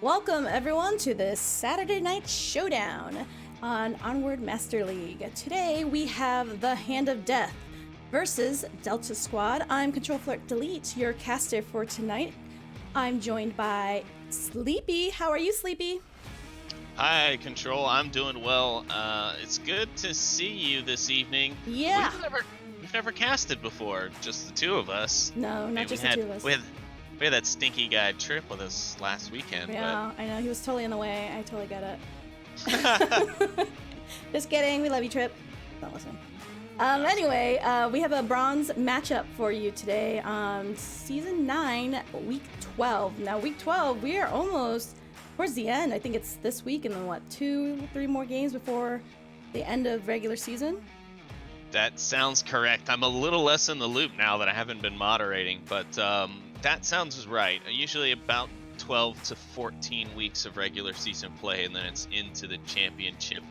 Welcome everyone to this Saturday night showdown on Onward Master League. Today we have the Hand of Death versus Delta Squad. I'm ctrl.flirt.del, your caster for tonight. I'm joined by Sleepy. How are you, Sleepy? Hi, Control. I'm doing well. It's good to see you this evening. Yeah. We've never casted before, just the two of us. No, not just the two of us. We had that stinky guy Trip with us last weekend. Yeah, I know. He was totally in the way. I totally get But it. Just kidding. We love you, Trip. Don't listen. Anyway, we have a bronze matchup for you today on Season 9, Week 12. Now, Week 12, we are almost towards the end. I think it's this week and then, what, 2-3 more games before the end of regular season? that sounds correct. I'm a little less in the loop now that I haven't been moderating, but that sounds right. Usually about 12 to 14 weeks of regular season play, and then it's into the championship.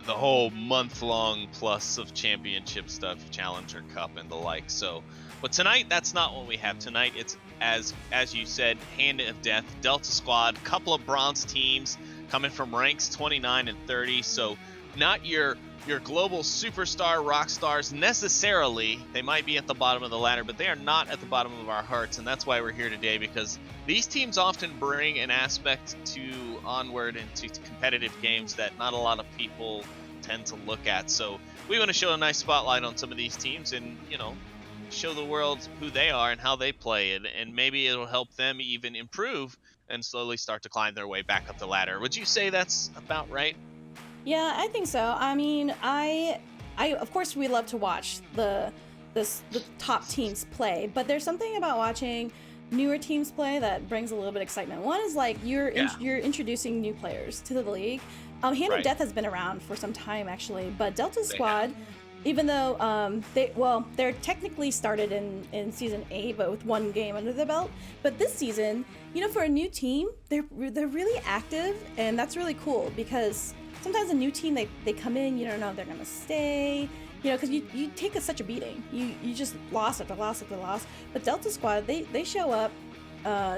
The whole month-long plus of championship stuff, Challenger Cup and the like. So, but tonight, that's not what we have. Tonight, it's, as you said, Hand of Death, Delta Squad, couple of bronze teams coming from ranks 29 and 30. So, not your global superstar rock stars necessarily. They might be at the bottom of the ladder, but they are not at the bottom of our hearts, and that's why we're here today, because these teams often bring an aspect to Onward and to competitive games that not a lot of people tend to look at. So we want to show a nice spotlight on some of these teams and, show the world who they are and how they play, and maybe it'll help them even improve and slowly start to climb their way back up the ladder. Would you say that's about right? Yeah, I think so. I mean, I of course we love to watch the top teams play, but there's something about watching newer teams play that brings a little bit of excitement. One is like you're introducing new players to the league. Hand of Death has been around for some time actually, but Delta Squad, even though they're technically started in season 8, but with one game under the belt. But this season, for a new team, they're really active, and that's really cool because sometimes a new team, they come in, you don't know if they're gonna stay, because you take such a beating. You just loss after loss after loss. But Delta Squad, they show up,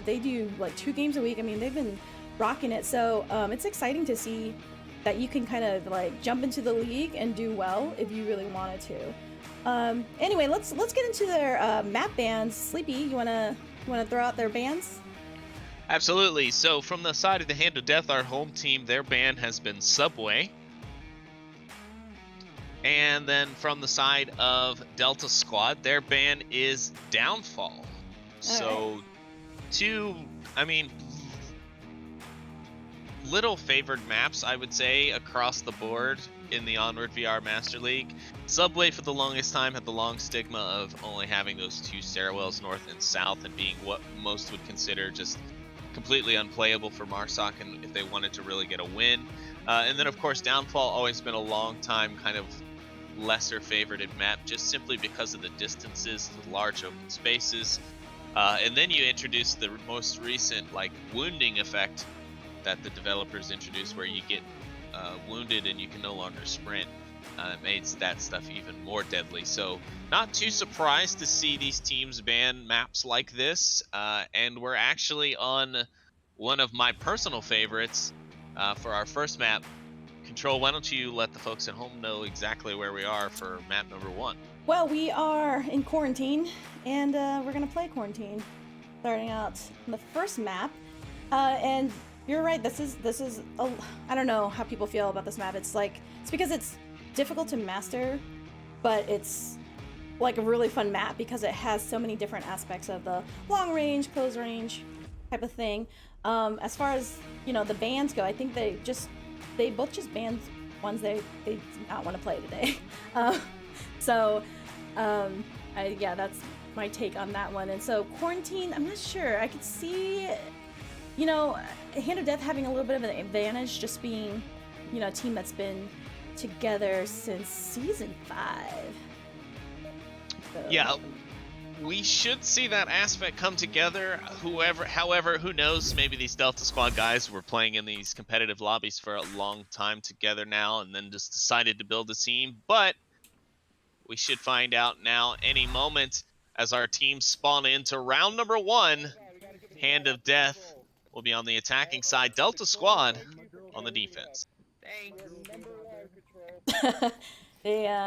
they do like 2 games a week. I mean, they've been rocking it. So it's exciting to see that you can kind of like jump into the league and do well if you really wanted to. Anyway, let's get into their map bans. Sleepy, you wanna throw out their bans? Absolutely. So from the side of the Hand of Death, our home team, their ban has been Subway. And then from the side of Delta Squad, their ban is Downfall. So two, little favored maps, I would say, across the board in the Onward VR Master League. Subway for the longest time had the long stigma of only having those 2 stairwells north and south and being what most would consider just completely unplayable for Marsoc and if they wanted to really get a win. And then of course Downfall always been a long time kind of lesser favorited map just simply because of the distances, the large open spaces. And then you introduce the most recent like wounding effect that the developers introduced where you get wounded and you can no longer sprint. Made that stuff even more deadly. So not too surprised to see these teams ban maps like this. And we're actually on one of my personal favorites for our first map. Control, why don't you let the folks at home know exactly where we are for map number 1? Well, we are in Quarantine, and we're gonna play Quarantine, starting out on the first map. And you're right. This is I don't know how people feel about this map. It's because it's difficult to master, but it's like a really fun map because it has so many different aspects of the long range, close range type of thing. As far as the bans go, I think they both just banned ones they did not want to play today. That's my take on that one. And so Quarantine, I'm not sure. I could see Hand of Death having a little bit of an advantage, just being a team that's been together since season 5. So. Yeah, we should see that aspect come together. However, who knows? Maybe these Delta Squad guys were playing in these competitive lobbies for a long time together now, and then just decided to build a team. But we should find out now any moment as our teams spawn into round number 1. Hand of Death will be on the attacking side. Delta Squad on the defense. They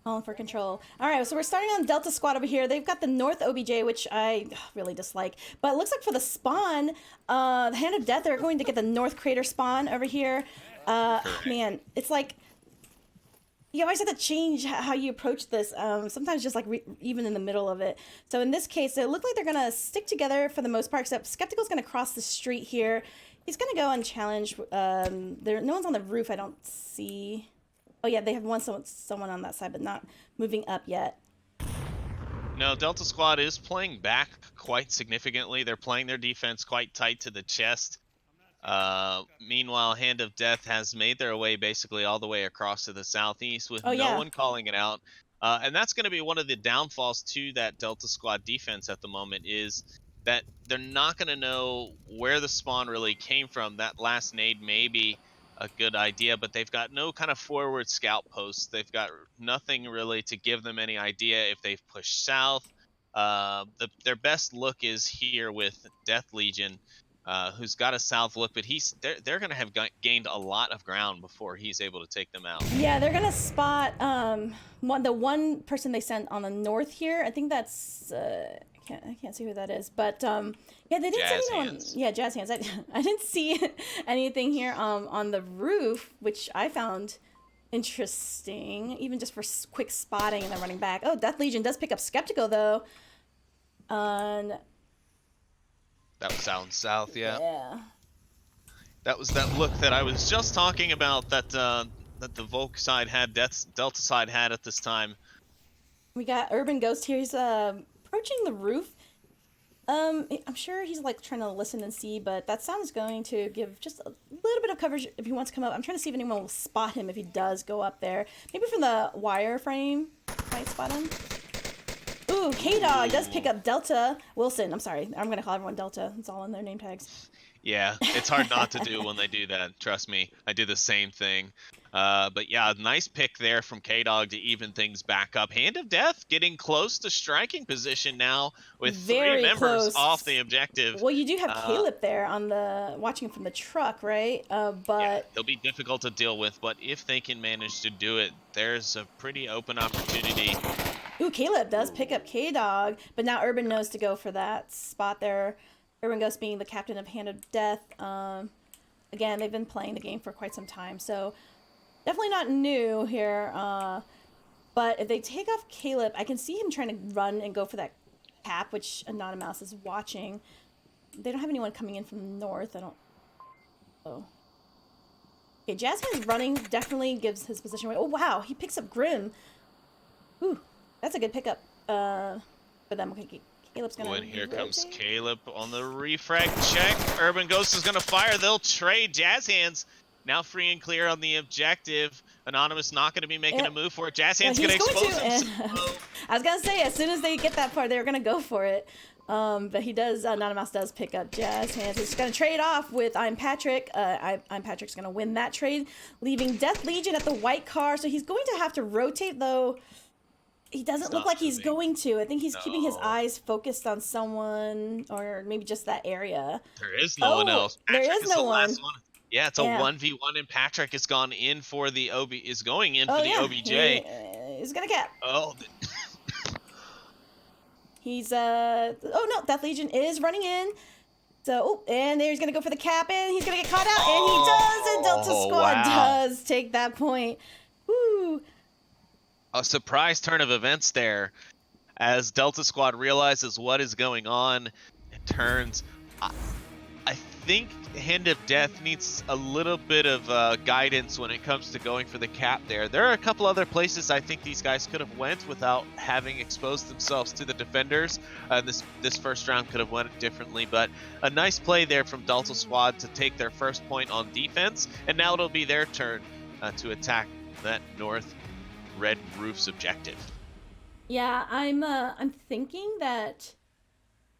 calling for control. All right, so we're starting on Delta Squad over here. They've got the North OBJ, which I really dislike. But it looks like for the spawn, the Hand of Death, they're going to get the North Crater spawn over here. Man, it's like you always have to change how you approach this. Sometimes just like even in the middle of it. So in this case, it looked like they're gonna stick together for the most part. Except Skeptical's gonna cross the street here. He's gonna go and challenge. No one's on the roof. I don't see. Oh yeah, they have someone on that side, but not moving up yet. No, Delta Squad is playing back quite significantly. They're playing their defense quite tight to the chest. Meanwhile, Hand of Death has made their way basically all the way across to the southeast with no one calling it out. And that's going to be one of the downfalls to that Delta Squad defense at the moment, is that they're not going to know where the spawn really came from. That last nade may be a good idea, but they've got no kind of forward scout posts. They've got nothing really to give them any idea if they've pushed south. Their best look is here with Death Legion, who's got a south look, but they're going to have gained a lot of ground before he's able to take them out. Yeah, they're going to spot the one person they sent on the north here. I think that's I can't see who that is, but yeah, they didn't see anyone. Yeah, Jazz Hands. I didn't see anything here on the roof, which I found interesting, even just for quick spotting and then running back. Oh, Death Legion does pick up Skeptical though. That was down south, yeah. Yeah. That was that look that I was just talking about that that the Volk side had, Delta side had at this time. We got Urban Ghost here. He's approaching the roof. I'm sure he's like trying to listen and see, but that sound is going to give just a little bit of coverage if he wants to come up. I'm trying to see if anyone will spot him if he does go up there. Maybe from the wireframe might spot him. Ooh, K-Dog does pick up Delta Wilson. I'm sorry. I'm going to call everyone Delta. It's all in their name tags. Yeah, it's hard not to do when they do that. Trust me, I do the same thing. But yeah, nice pick there from K-Dog to even things back up. Hand of Death getting close to striking position now with Very 3 members close. off the objective. Well, you do have Caleb there on the watching from the truck, right? But yeah, he'll be difficult to deal with, but if they can manage to do it, there's a pretty open opportunity. Ooh, Caleb does pick up K-Dog, but now Urban knows to go for that spot there. Urban Ghost being the captain of Hand of Death. Again, they've been playing the game for quite some time, so definitely not new here. But if they take off Caleb, I can see him trying to run and go for that cap, which Anonymous is watching. They don't have anyone coming in from the north. I don't... Oh. Okay, Jazz Hands running definitely gives his position away. Oh, wow, he picks up Grim. Ooh, that's a good pickup for them. Okay, Caleb's gonna and here rotate. comes Caleb on the refrag check. Urban Ghost is gonna fire. They'll trade. Jazz Hands now free and clear on the objective. Anonymous not gonna be making a move for it. Jazz Hands gonna expose himself. I was gonna say, as soon as they get that part, they're gonna go for it. But he does. Anonymous does pick up Jazz Hands. He's gonna trade off with I'm Patrick. I'm Patrick's gonna win that trade, leaving Death Legion at the white car. So he's going to have to rotate though. He doesn't look like he's going to. I think he's keeping his eyes focused on someone, or maybe just that area. There is no one else. There is no one. Yeah, it's a 1v1, and Patrick has gone in for the going in for the OBJ. He's gonna cap. Oh. He's oh no, Death Legion is running in. So and he's gonna go for the cap, and he's gonna get caught out, and he does. And Delta Squad does take that point. Woo. A surprise turn of events there, as Delta Squad realizes what is going on and turns. I think Hand of Death needs a little bit of guidance when it comes to going for the cap there. There are a couple other places I think these guys could have went without having exposed themselves to the defenders. This first round could have went differently, but a nice play there from Delta Squad to take their first point on defense, and now it'll be their turn to attack that north red roof's objective. Yeah, I'm thinking that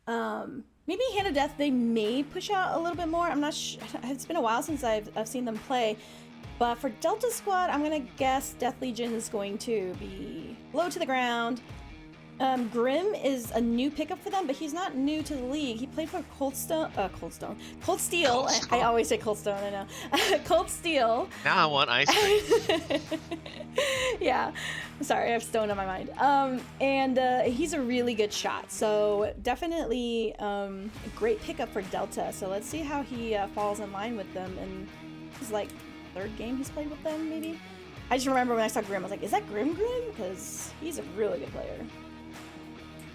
maybe Hand of Death, they may push out a little bit more. I'm not sure. It's been a while since I've seen them play. But for Delta Squad, I'm going to guess Death Legion is going to be low to the ground. Grim is a new pickup for them, but he's not new to the league. He played for Cold Steel. Cold I Stone. always say Cold Stone. I know. Cold Steel. Now I want ice cream. Yeah, sorry, I have stone on my mind. And he's a really good shot, so definitely a great pickup for Delta. So let's see how he falls in line with them. And his like third game he's played with them, maybe. I just remember when I saw Grim, I was like, "Is that Grim?" Because he's a really good player.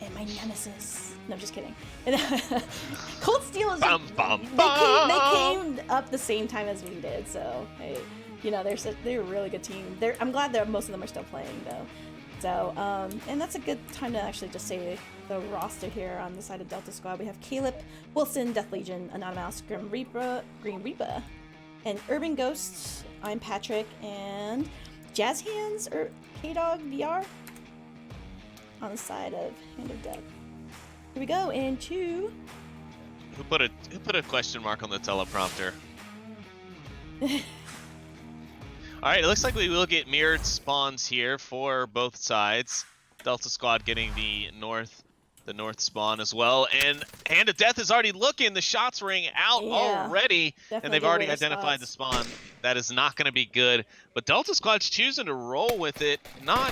And my nemesis. No, just kidding. Cold Steel is. They came up the same time as we did, so hey. You know, they're a really good team. I'm glad that most of them are still playing, though. So, and that's a good time to actually just say the roster here on the side of Delta Squad. We have Caleb, Wilson, Death Legion, Anonymous, Grim Reaper, and Urban Ghost. I'm Patrick, and Jazz Hands or K-Dog VR on the side of Hand of Death. Here we go into. Who put a question mark on the teleprompter? All right, it looks like we will get mirrored spawns here for both sides. Delta Squad getting the north spawn as well, and Hand of Death is already looking. The shots ring out already, and they've already identified the spawn. That is not going to be good. But Delta Squad's choosing to roll with it. Not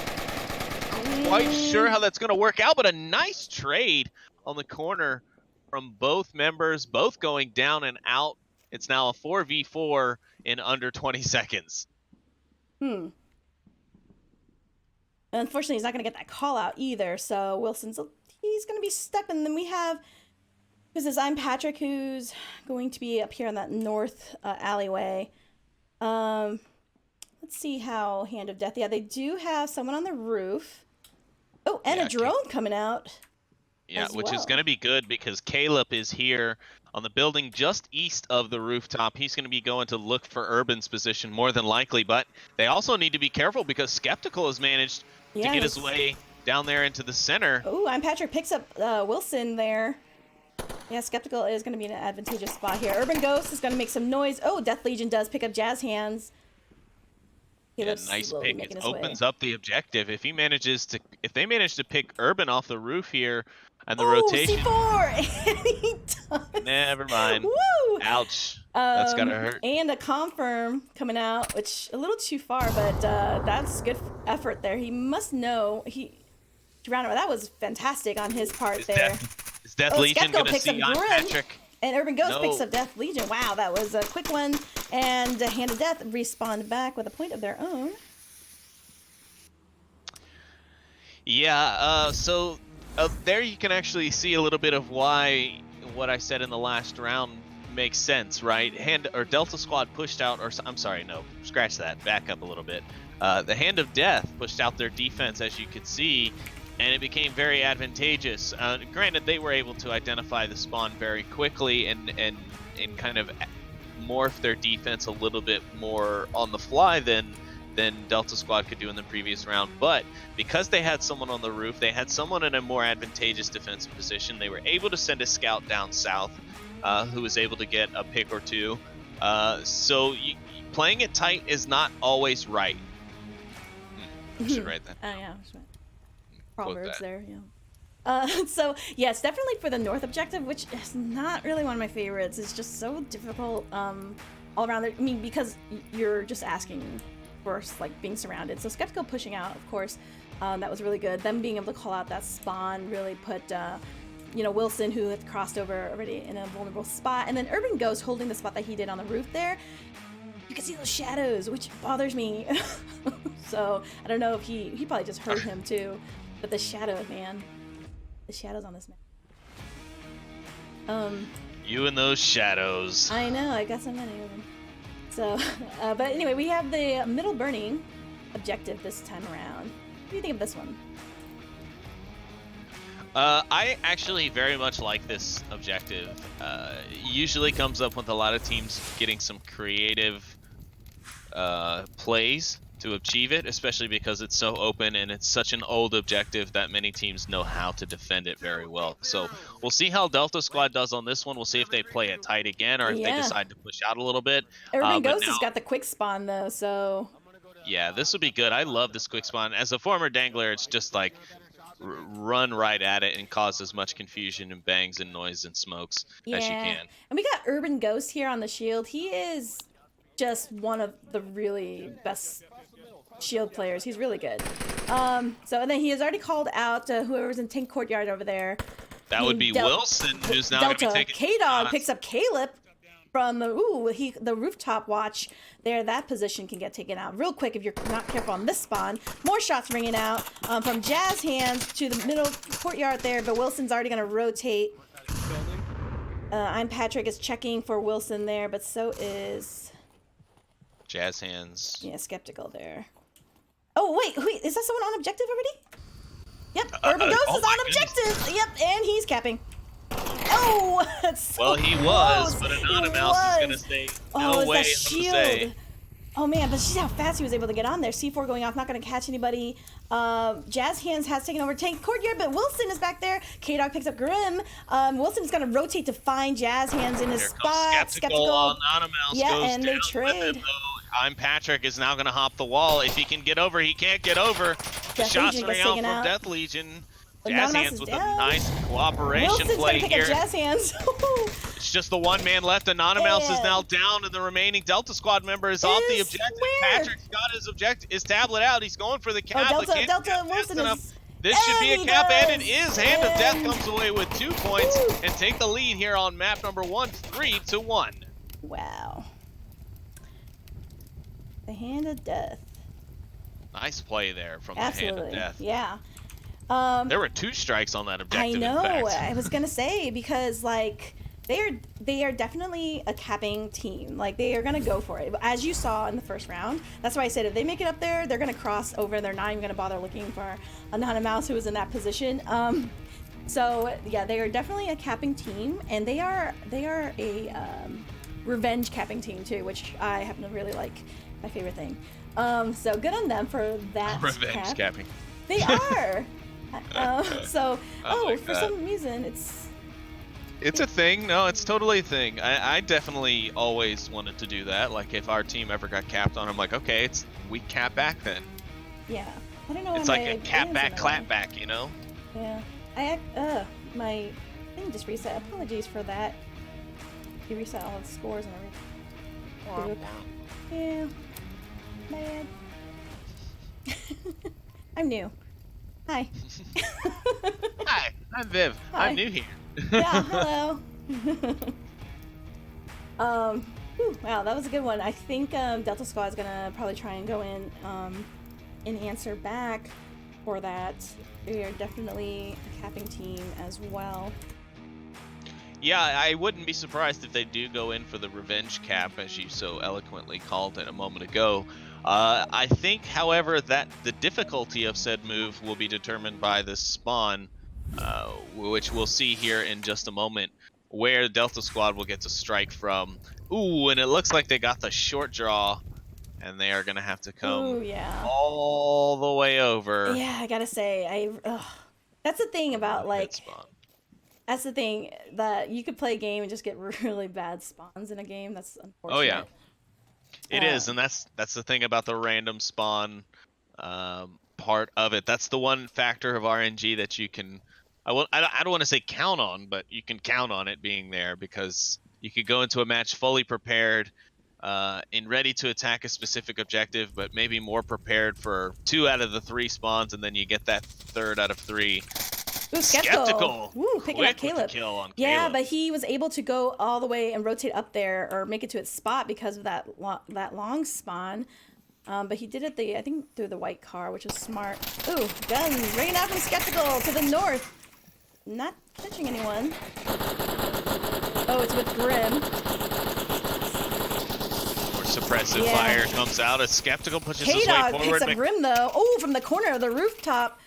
quite sure how that's going to work out, but a nice trade on the corner from both members, both going down and out. It's now a 4v4 in under 20 seconds. Unfortunately, he's not going to get that call out either. So he's going to be stuck. And then we have, I'm Patrick, who's going to be up here in that north alleyway. Let's see how Hand of Death. Yeah, they do have someone on the roof. Oh, and a drone coming out. Yeah, which is going to be good because Caleb is here on the building just east of the rooftop. He's going to be going to look for Urban's position more than likely, but they also need to be careful because Skeptical has managed to get his way down there into the center. Oh, I'm Patrick picks up Wilson there. Yeah, Skeptical is going to be in an advantageous spot here. Urban Ghost is going to make some noise. Oh, Death Legion does pick up Jazz Hands. Yeah, nice pick. It opens up the objective. If they manage to pick Urban off the roof here, and the rotation. C4! Never mind. Woo! Ouch. That's gotta hurt. And a confirm coming out, which a little too far, but that's good effort there. He must know that was fantastic on his part there. Is Death Legion gonna see on Patrick? And Urban Ghost picks up Death Legion. Wow, that was a quick one. And Hand of Death respawned back with a point of their own. Yeah, so there you can actually see a little bit of why what I said in the last round makes sense, right? Delta Squad pushed out, I'm sorry, no, scratch that, back up a little bit. The Hand of Death pushed out their defense, as you could see, and it became very advantageous. Granted, they were able to identify the spawn very quickly and kind of morph their defense a little bit more on the fly than Delta Squad could do in the previous round. But because they had someone on the roof, they had someone in a more advantageous defensive position, they were able to send a scout down south who was able to get a pick or two. So playing it tight is not always right. I should write that. Oh, yeah. Proverbs there, yeah. So, yes, definitely for the north objective, which is not really one of my favorites. It's just so difficult all around there. I mean, because you're just asking for, like, being surrounded. So Skeptical pushing out, of course, that was really good. Them being able to call out that spawn really put, Wilson, who had crossed over already in a vulnerable spot. And then Urban Ghost holding the spot that he did on the roof there. You can see those shadows, which bothers me. So, I don't know if he probably just heard him, too. But the shadow, man. The shadows on this map. You and those shadows. I know, I got so many of them. So, but anyway, we have the middle burning objective this time around. What do you think of this one? I actually very much like this objective. Usually comes up with a lot of teams getting some creative plays to achieve it, especially because it's so open and it's such an old objective that many teams know how to defend it very well. So we'll see how Delta Squad does on this one. We'll see if they play it tight again or if they decide to push out a little bit. Urban Ghost has got the quick spawn though, so... Yeah, this would be good. I love this quick spawn. As a former dangler, it's just like run right at it and cause as much confusion and bangs and noise and smokes as you Yeah. can. And we got Urban Ghost here on the shield. He is just one of the really best shield players. He's really good. So and then he has already called out whoever's in tank courtyard over there. That would be Wilson, who's now going to be taking K-Dog picks up Caleb from the rooftop watch there. That position can get taken out real quick if you're not careful on this spawn. More shots ringing out from Jazz Hands to the middle courtyard there, but Wilson's already going to rotate. I'm Patrick is checking for Wilson there, but so is Jazz Hands. Yeah, skeptical there. Oh wait, is that someone on objective already? Yep, Urban Ghost is on objective. Yep, and he's capping. Oh, that's so well, he was, but Anonymous is going to stay. No way, Jose. Oh man, but see how fast he was able to get on there. C4 going off, not going to catch anybody. Jazz Hands has taken over tank courtyard, but Wilson is back there. K-Dog picks up Grim. Wilson is going to rotate to find Jazz Hands in his spot. Skeptical. Anonymous goes and they trade. Him, I'm Patrick is now going to hop the wall. If he can get over, he can't get over. The shots ring out from Death Legion. Jazz Hands with a nice cooperation play here. Jazz Hands. It's just the one man left. Anonymous is now down, and the remaining Delta Squad member is off the objective. Patrick's got his tablet out. He's going for the cap. Delta Wilson is. This should be a cap, and it is. Hand of Death comes away with 2 points and take the lead here on map number 1, 3-1. Wow. The Hand of Death. Nice play there from the Hand of Death. Yeah. There were 2 strikes on that objective. I know. In fact. I was gonna say because like they are definitely a capping team. Like they are gonna go for it. As you saw in the first round. That's why I said if they make it up there, they're gonna cross over and they're not even gonna bother looking for Anonymous who was in that position. So yeah, they are definitely a capping team, and they are a revenge capping team too, which I happen to really like. My favorite thing. So good on them for that. Revenge capping. They are. For God. some reason it's a thing. No, it's totally a thing. I definitely always wanted to do that. Like if our team ever got capped on, I'm like, okay, we cap back then. Yeah, I don't know. It's like a cap back, clap back, you know? Yeah. My thing just reset. Apologies for that. You reset all the scores and everything. Yeah. Bad. I'm new. Hi. Hi, I'm Viv. Hi. I'm new here. Yeah, hello. Wow, that was a good one. I think Delta Squad is gonna probably try and go in and answer back for that. We are definitely a capping team as well. Yeah, I wouldn't be surprised if they do go in for the revenge cap, as you so eloquently called it a moment ago. I think, however, that the difficulty of said move will be determined by the spawn, which we'll see here in just a moment, where Delta Squad will get to strike from. Ooh, and it looks like they got the short draw, and they are going to have to come all the way over. Yeah, I gotta say, that's the thing about, like, that's the thing, that you could play a game and just get really bad spawns in a game. That's unfortunate. Oh, yeah. It is, and that's the thing about the random spawn part of it. That's the one factor of RNG that you can, I don't want to say count on, but you can count on it being there, because you could go into a match fully prepared and ready to attack a specific objective, but maybe more prepared for 2 out of the 3 spawns, and then you get that 3rd out of 3. Ooh, skeptical. Ooh, picking up Caleb. Kill on yeah, Caleb. But he was able to go all the way and rotate up there or make it to its spot because of that long spawn. But he did it I think through the white car, which was smart. Ooh, guns ringing out from Skeptical to the north. Not catching anyone. Oh, it's with Grim. More suppressive fire comes out as Skeptical pushes his way forward. Picks up Grim though. Oh, from the corner of the rooftop.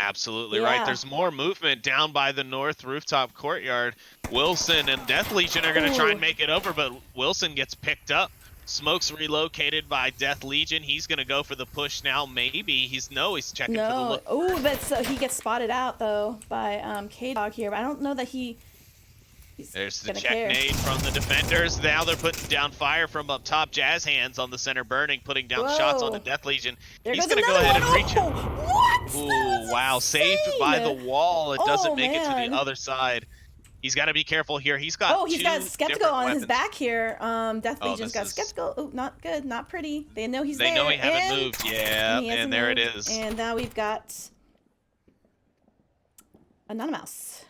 Absolutely right. There's more movement down by the north rooftop courtyard. Wilson and Death Legion are going to try and make it over, but Wilson gets picked up. Smoke's relocated by Death Legion. He's going to go for the push now. Maybe he's checking for the look. Oh, but he gets spotted out though by K-Dog here. But I don't know that he's There's the checkmate from the defenders. Now they're putting down fire from up top. Jazz Hands on the center burning, putting down shots on the Death Legion. He's going to go ahead and reach him. What? Ooh, wow, saved by the wall. It doesn't Oh, make it to the man. other side. He's got to be careful here. He's got Oh, he's got 2 Skeptical different on his weapons. back here. Death Oh, Legion's this got is... Skeptical. Oh, not good, not pretty. They know he's They know there, he haven't and moved. Yeah, he and hasn't there it moved. is. And now we've got Anonymous.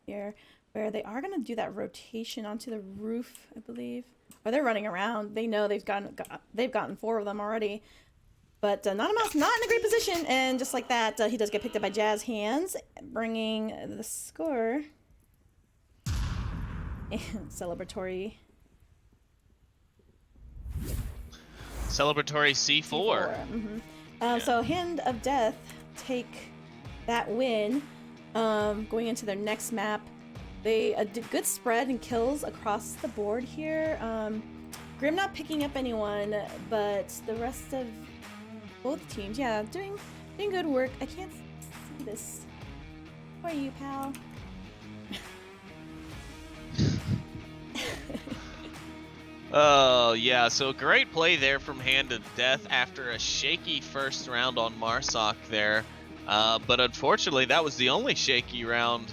Here, where they are gonna do that rotation onto the roof, I believe. Or they're running around. They know they've gotten 4 of them already. But Anonymous not in a great position, and just like that, he does get picked up by Jazz Hands, bringing the score. And celebratory C4. So Hand of Death take that win. Going into their next map, they did good spread and kills across the board here. Grim not picking up anyone, but the rest of both teams, yeah, doing good work. I can't see this. Where are you, pal? Oh, yeah, so great play there from Hand of Death after a shaky first round on Marsoc there. But unfortunately, that was the only shaky round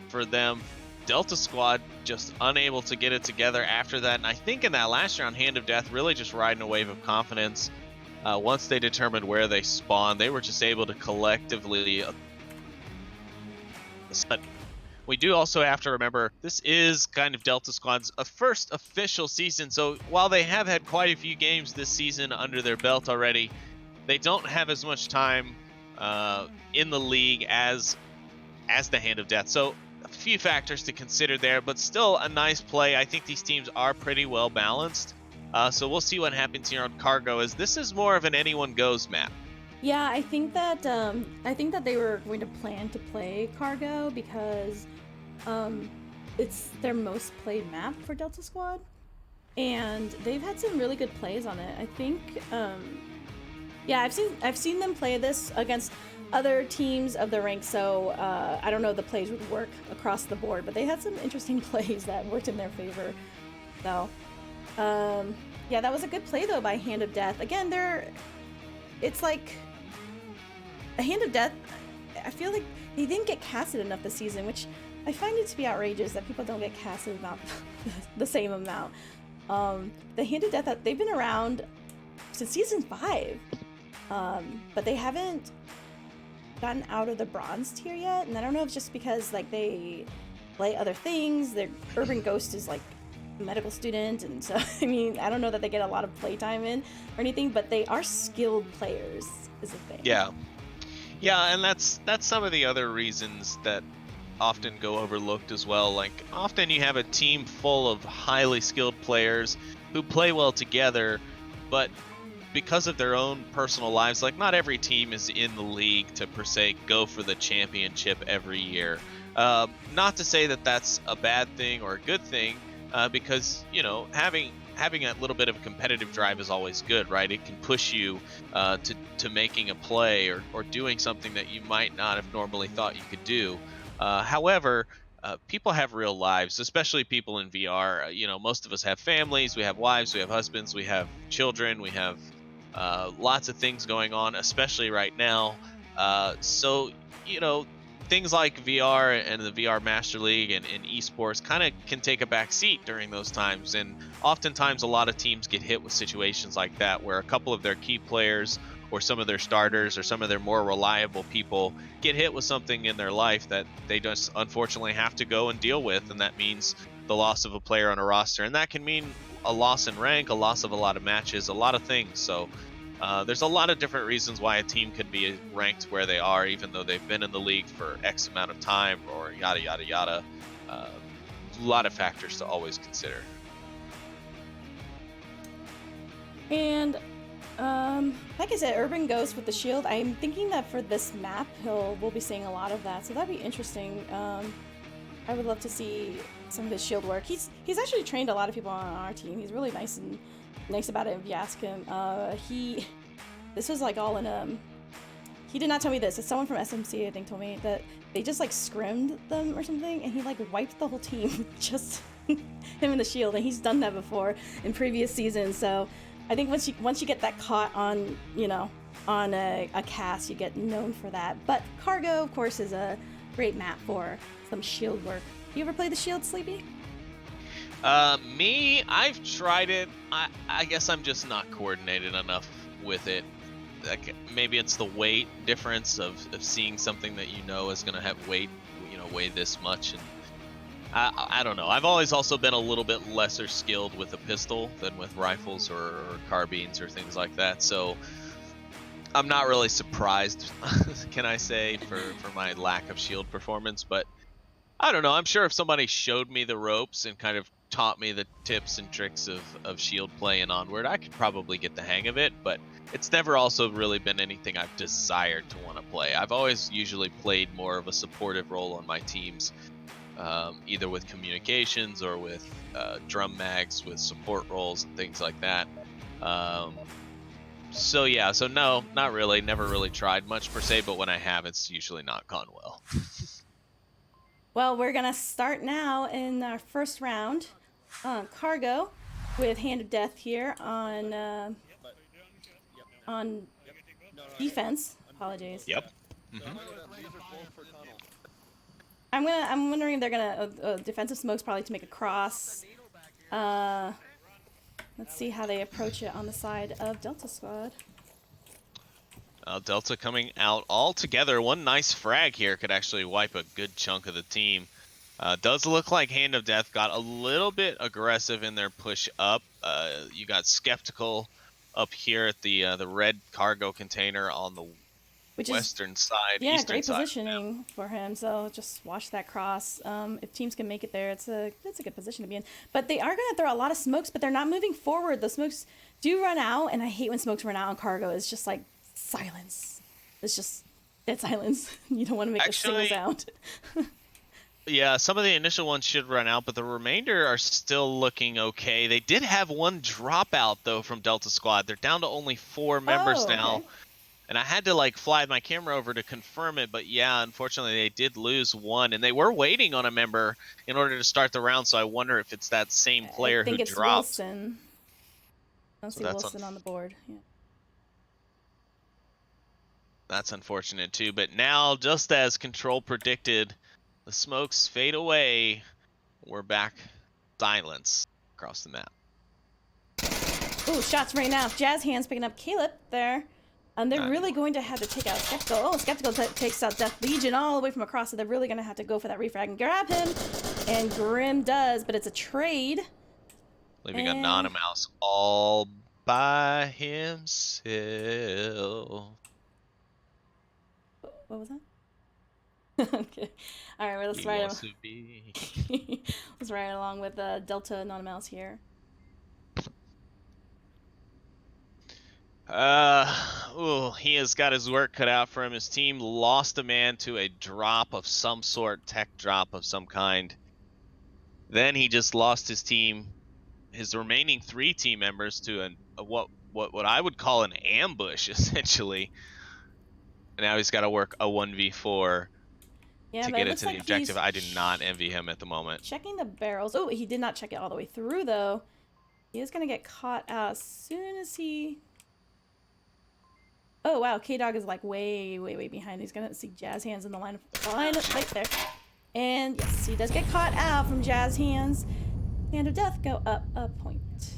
for them. Delta Squad just unable to get it together after that. And I think in that last round, Hand of Death really just riding a wave of confidence. Once they determined where they spawned, they were just able to collectively... But we do also have to remember, this is kind of Delta Squad's first official season, so while they have had quite a few games this season under their belt already, they don't have as much time in the league as the Hand of Death. So a few factors to consider there, but still a nice play. I think these teams are pretty well balanced. So we'll see what happens here on Cargo, as this is more of an anyone goes map. Yeah, I think that they were going to plan to play Cargo because it's their most played map for Delta Squad, and they've had some really good plays on it. I think, yeah, I've seen them play this against other teams of the rank, so I don't know if the plays would work across the board, but they had some interesting plays that worked in their favor. So, yeah, that was a good play though by Hand of Death. Again, it's like a Hand of Death. I feel like they didn't get casted enough this season, which I find it to be outrageous that people don't get casted about the same amount. The Hand of Death, that they've been around since season 5, but they haven't gotten out of the bronze tier yet, and I don't know if it's just because like they play other things. Their Urban Ghost is like a medical student, and so I mean, I don't know that they get a lot of playtime in or anything, but they are skilled players is the thing. Yeah, and that's some of the other reasons that often go overlooked as well. Like, often you have a team full of highly skilled players who play well together, but because of their own personal lives, like, not every team is in the league to per se go for the championship every year. Not to say that that's a bad thing or a good thing, because, you know, having a little bit of a competitive drive is always good, right? It can push you to making a play or doing something that you might not have normally thought you could do. However, people have real lives, especially people in VR. You know, most of us have families, we have wives, we have husbands, we have children, we have lots of things going on, especially right now. So, you know, things like VR and the VR Master League and esports kind of can take a back seat during those times. And oftentimes a lot of teams get hit with situations like that, where a couple of their key players or some of their starters or some of their more reliable people get hit with something in their life that they just unfortunately have to go and deal with. And that means the loss of a player on a roster. And that can mean a loss in rank, a loss of a lot of matches, a lot of things. So there's a lot of different reasons why a team could be ranked where they are, even though they've been in the league for X amount of time, or yada, yada, yada. A lot of factors to always consider. And like I said, Urban Ghost with the shield, I'm thinking that for this map we'll be seeing a lot of that, so that'd be interesting. I would love to see some of his shield work. He's actually trained a lot of people on our team. He's really nice about it if you ask him. This was like all in he did not tell me this. It's someone from SMC, I think, told me that they just like scrimmed them or something, and he like wiped the whole team just him in the shield, and he's done that before in previous seasons. So I think once you get that caught on, on a cast, you get known for that. But Cargo, of course, is a great map for some shield work. You ever play the shield, Sleepy? Me, I've tried it. I guess I'm just not coordinated enough with it. Like, maybe it's the weight difference of seeing something that is going to have weight, weigh this much, and I don't know. I've always also been a little bit lesser skilled with a pistol than with rifles or carbines or things like that. So I'm not really surprised, can I say, for my lack of shield performance. But I don't know. I'm sure if somebody showed me the ropes and kind of taught me the tips and tricks of shield play and Onward, I could probably get the hang of it. But it's never also really been anything I've desired to want to play. I've always usually played more of a supportive role on my teams, either with communications or with drum mags, with support roles and things like that. So yeah, so no, not really. Never really tried much per se, but when I have, it's usually not gone well. Well, we're gonna start now in our first round. Cargo with Hand of Death here on defense. Apologies. Yep. Mm-hmm. I'm wondering if they're gonna defensive smokes probably to make a cross. Let's see how they approach it on the side of Delta Squad. Delta coming out all together. One nice frag here could actually wipe a good chunk of the team. Does look like Hand of Death got a little bit aggressive in their push up. You got Skeptical up here at the red cargo container on the western side. Yeah, eastern great side. positioning for him. So just watch that cross. If teams can make it there, it's a good position to be in. But they are going to throw a lot of smokes, but they're not moving forward. The smokes do run out, and I hate when smokes run out on Cargo. It's just like silence. It's just dead silence. You don't want to make a single sound. Yeah, some of the initial ones should run out, but the remainder are still looking okay. They did have one dropout, though, from Delta Squad. They're down to only 4 members now. And I had to, fly my camera over to confirm it, but yeah, unfortunately, they did lose one. And they were waiting on a member in order to start the round, so I wonder if it's that same player who dropped. I think it's Wilson. I don't see Wilson on the board. Yeah. That's unfortunate, too. But now, just as Control predicted, the smokes fade away. We're back. Silence across the map. Ooh, shots right now. Jazz Hands picking up Caleb there. And they're really going to have to take out Skeptical. Oh, Skeptical takes out Death Legion all the way from across, so they're really going to have to go for that refrag and grab him. And Grim does, but it's a trade. Leaving Anonymous all by himself. What was that? Okay. All right, well, let's ride let's ride along with Delta Anonymous here. He has got his work cut out for him. His team lost a man to a drop of some sort, tech drop of some kind. Then he just lost his team, his remaining 3 team members to what I would call an ambush, essentially. And now he's got to work a 1v4 to get it to the objective. I do not envy him at the moment. Checking the barrels. Oh, he did not check it all the way through, though. He is going to get caught out as soon as he... Oh, wow. K-Dog is way, way, way behind. He's going to see Jazz Hands in the line right there. And yes, he does get caught out from Jazz Hands. Hand of Death go up a point.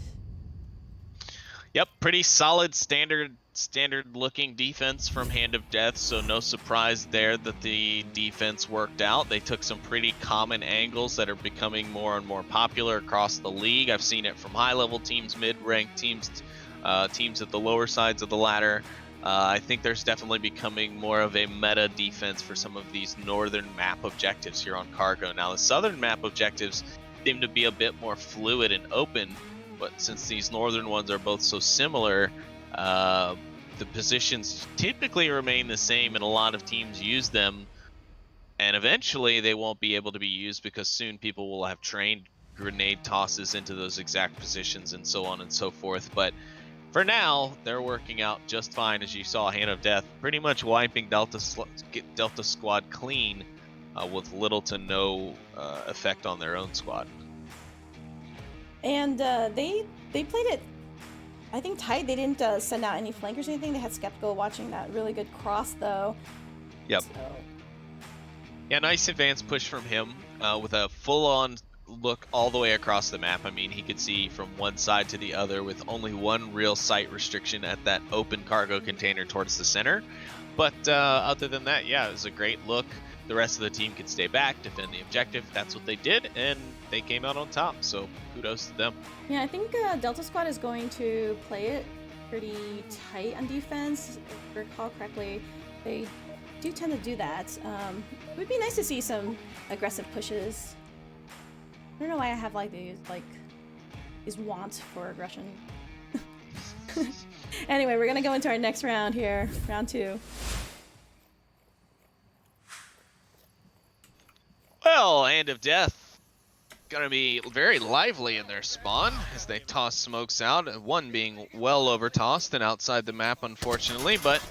Yep, pretty solid standard looking defense from Hand of Death, so no surprise there that the defense worked out. They took some pretty common angles that are becoming more and more popular across the league. I've seen it from high-level teams, mid-ranked teams, teams at the lower sides of the ladder. I think there's definitely becoming more of a meta defense for some of these northern map objectives here on Cargo. Now, the southern map objectives seem to be a bit more fluid and open, but since these northern ones are both so similar, the positions typically remain the same, and a lot of teams use them, and eventually they won't be able to be used because soon people will have trained grenade tosses into those exact positions and so on and so forth. But for now, they're working out just fine. As you saw, Hand of Death pretty much wiping Delta Squad clean with little to no effect on their own squad. And they played it, I think, tight. They didn't send out any flankers or anything. They had Skeptical watching that really good cross, though. Yep. So. Yeah, nice advanced push from him with a full-on look all the way across the map. I mean, he could see from one side to the other with only one real sight restriction at that open cargo container towards the center. But other than that, yeah, it was a great look. The rest of the team could stay back, defend the objective. That's what they did, and they came out on top. So kudos to them. Yeah, I think Delta Squad is going to play it pretty tight on defense. If I recall correctly, they do tend to do that. It would be nice to see some aggressive pushes. I don't know why I have these wants for aggression. Anyway, we're gonna go into our next round here, round 2. Well, Hand of Death gonna be very lively in their spawn as they toss smokes out. One being well over tossed and outside the map, unfortunately, but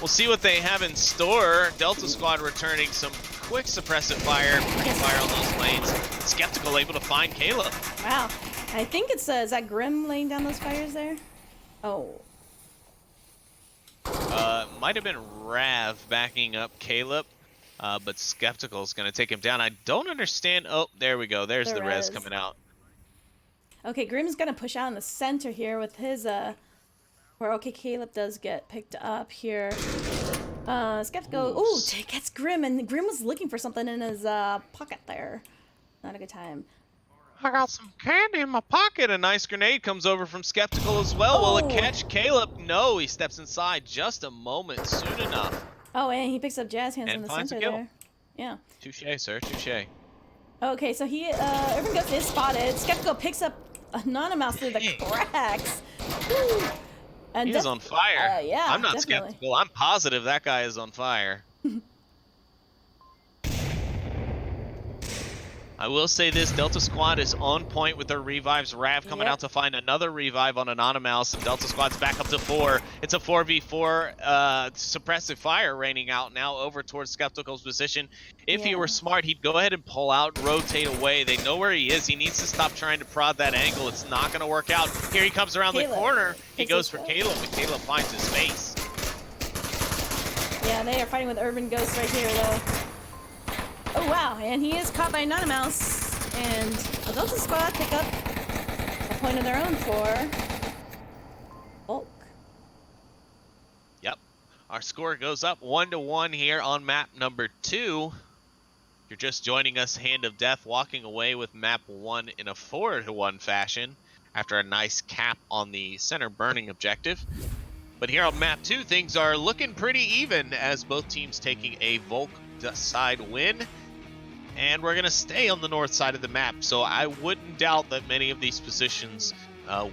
we'll see what they have in store. Delta Squad returning some quick suppressive fire, fire on those lanes. Skeptical able to find Caleb. Wow, I think it's is that Grim laying down those fires there? Oh. Might have been Rav backing up Caleb, but Skeptical is going to take him down. I don't understand. Oh, there we go. There's the res coming out. Okay, Grim's going to push out in the center here with his, where, okay, Caleb does get picked up here. Skeptical, ooh, gets Grim, and Grim was looking for something in his, pocket there. Not a good time. I got some candy in my pocket. A nice grenade comes over from Skeptical as well. Oh. Will it catch Caleb? No, he steps inside just a moment soon enough. Oh, and he picks up Jazz Hands and in the finds center a kill. there. Yeah. Touche, sir, touche. Okay, so he, Urban Ghost is spotted. Skeptical picks up Anonymous through the cracks. Woo. And He's on fire. Yeah, I'm not definitely. skeptical. I'm positive that guy is on fire. I will say this, Delta Squad is on point with their revives. Rav coming out to find another revive on Anonymous, and Delta Squad's back up to 4. It's a 4v4 suppressive fire raining out now over towards Skeptical's position. If he were smart, he'd go ahead and pull out, rotate away. They know where he is. He needs to stop trying to prod that angle. It's not going to work out. Here he comes around the corner. He goes for Caleb, and Caleb finds his face. Yeah, they are fighting with Urban Ghost right here, though. Oh, wow, and he is caught by Anonymous, and the Delta Squad pick up a point of their own for Bulk. Yep. Our score goes up 1-1 here on map number 2. If you're just joining us, Hand of Death walking away with map 1 in a 4-1 fashion after a nice cap on the center burning objective. But here on map 2, things are looking pretty even as both teams taking a Volk side win. And we're going to stay on the north side of the map, so I wouldn't doubt that many of these positions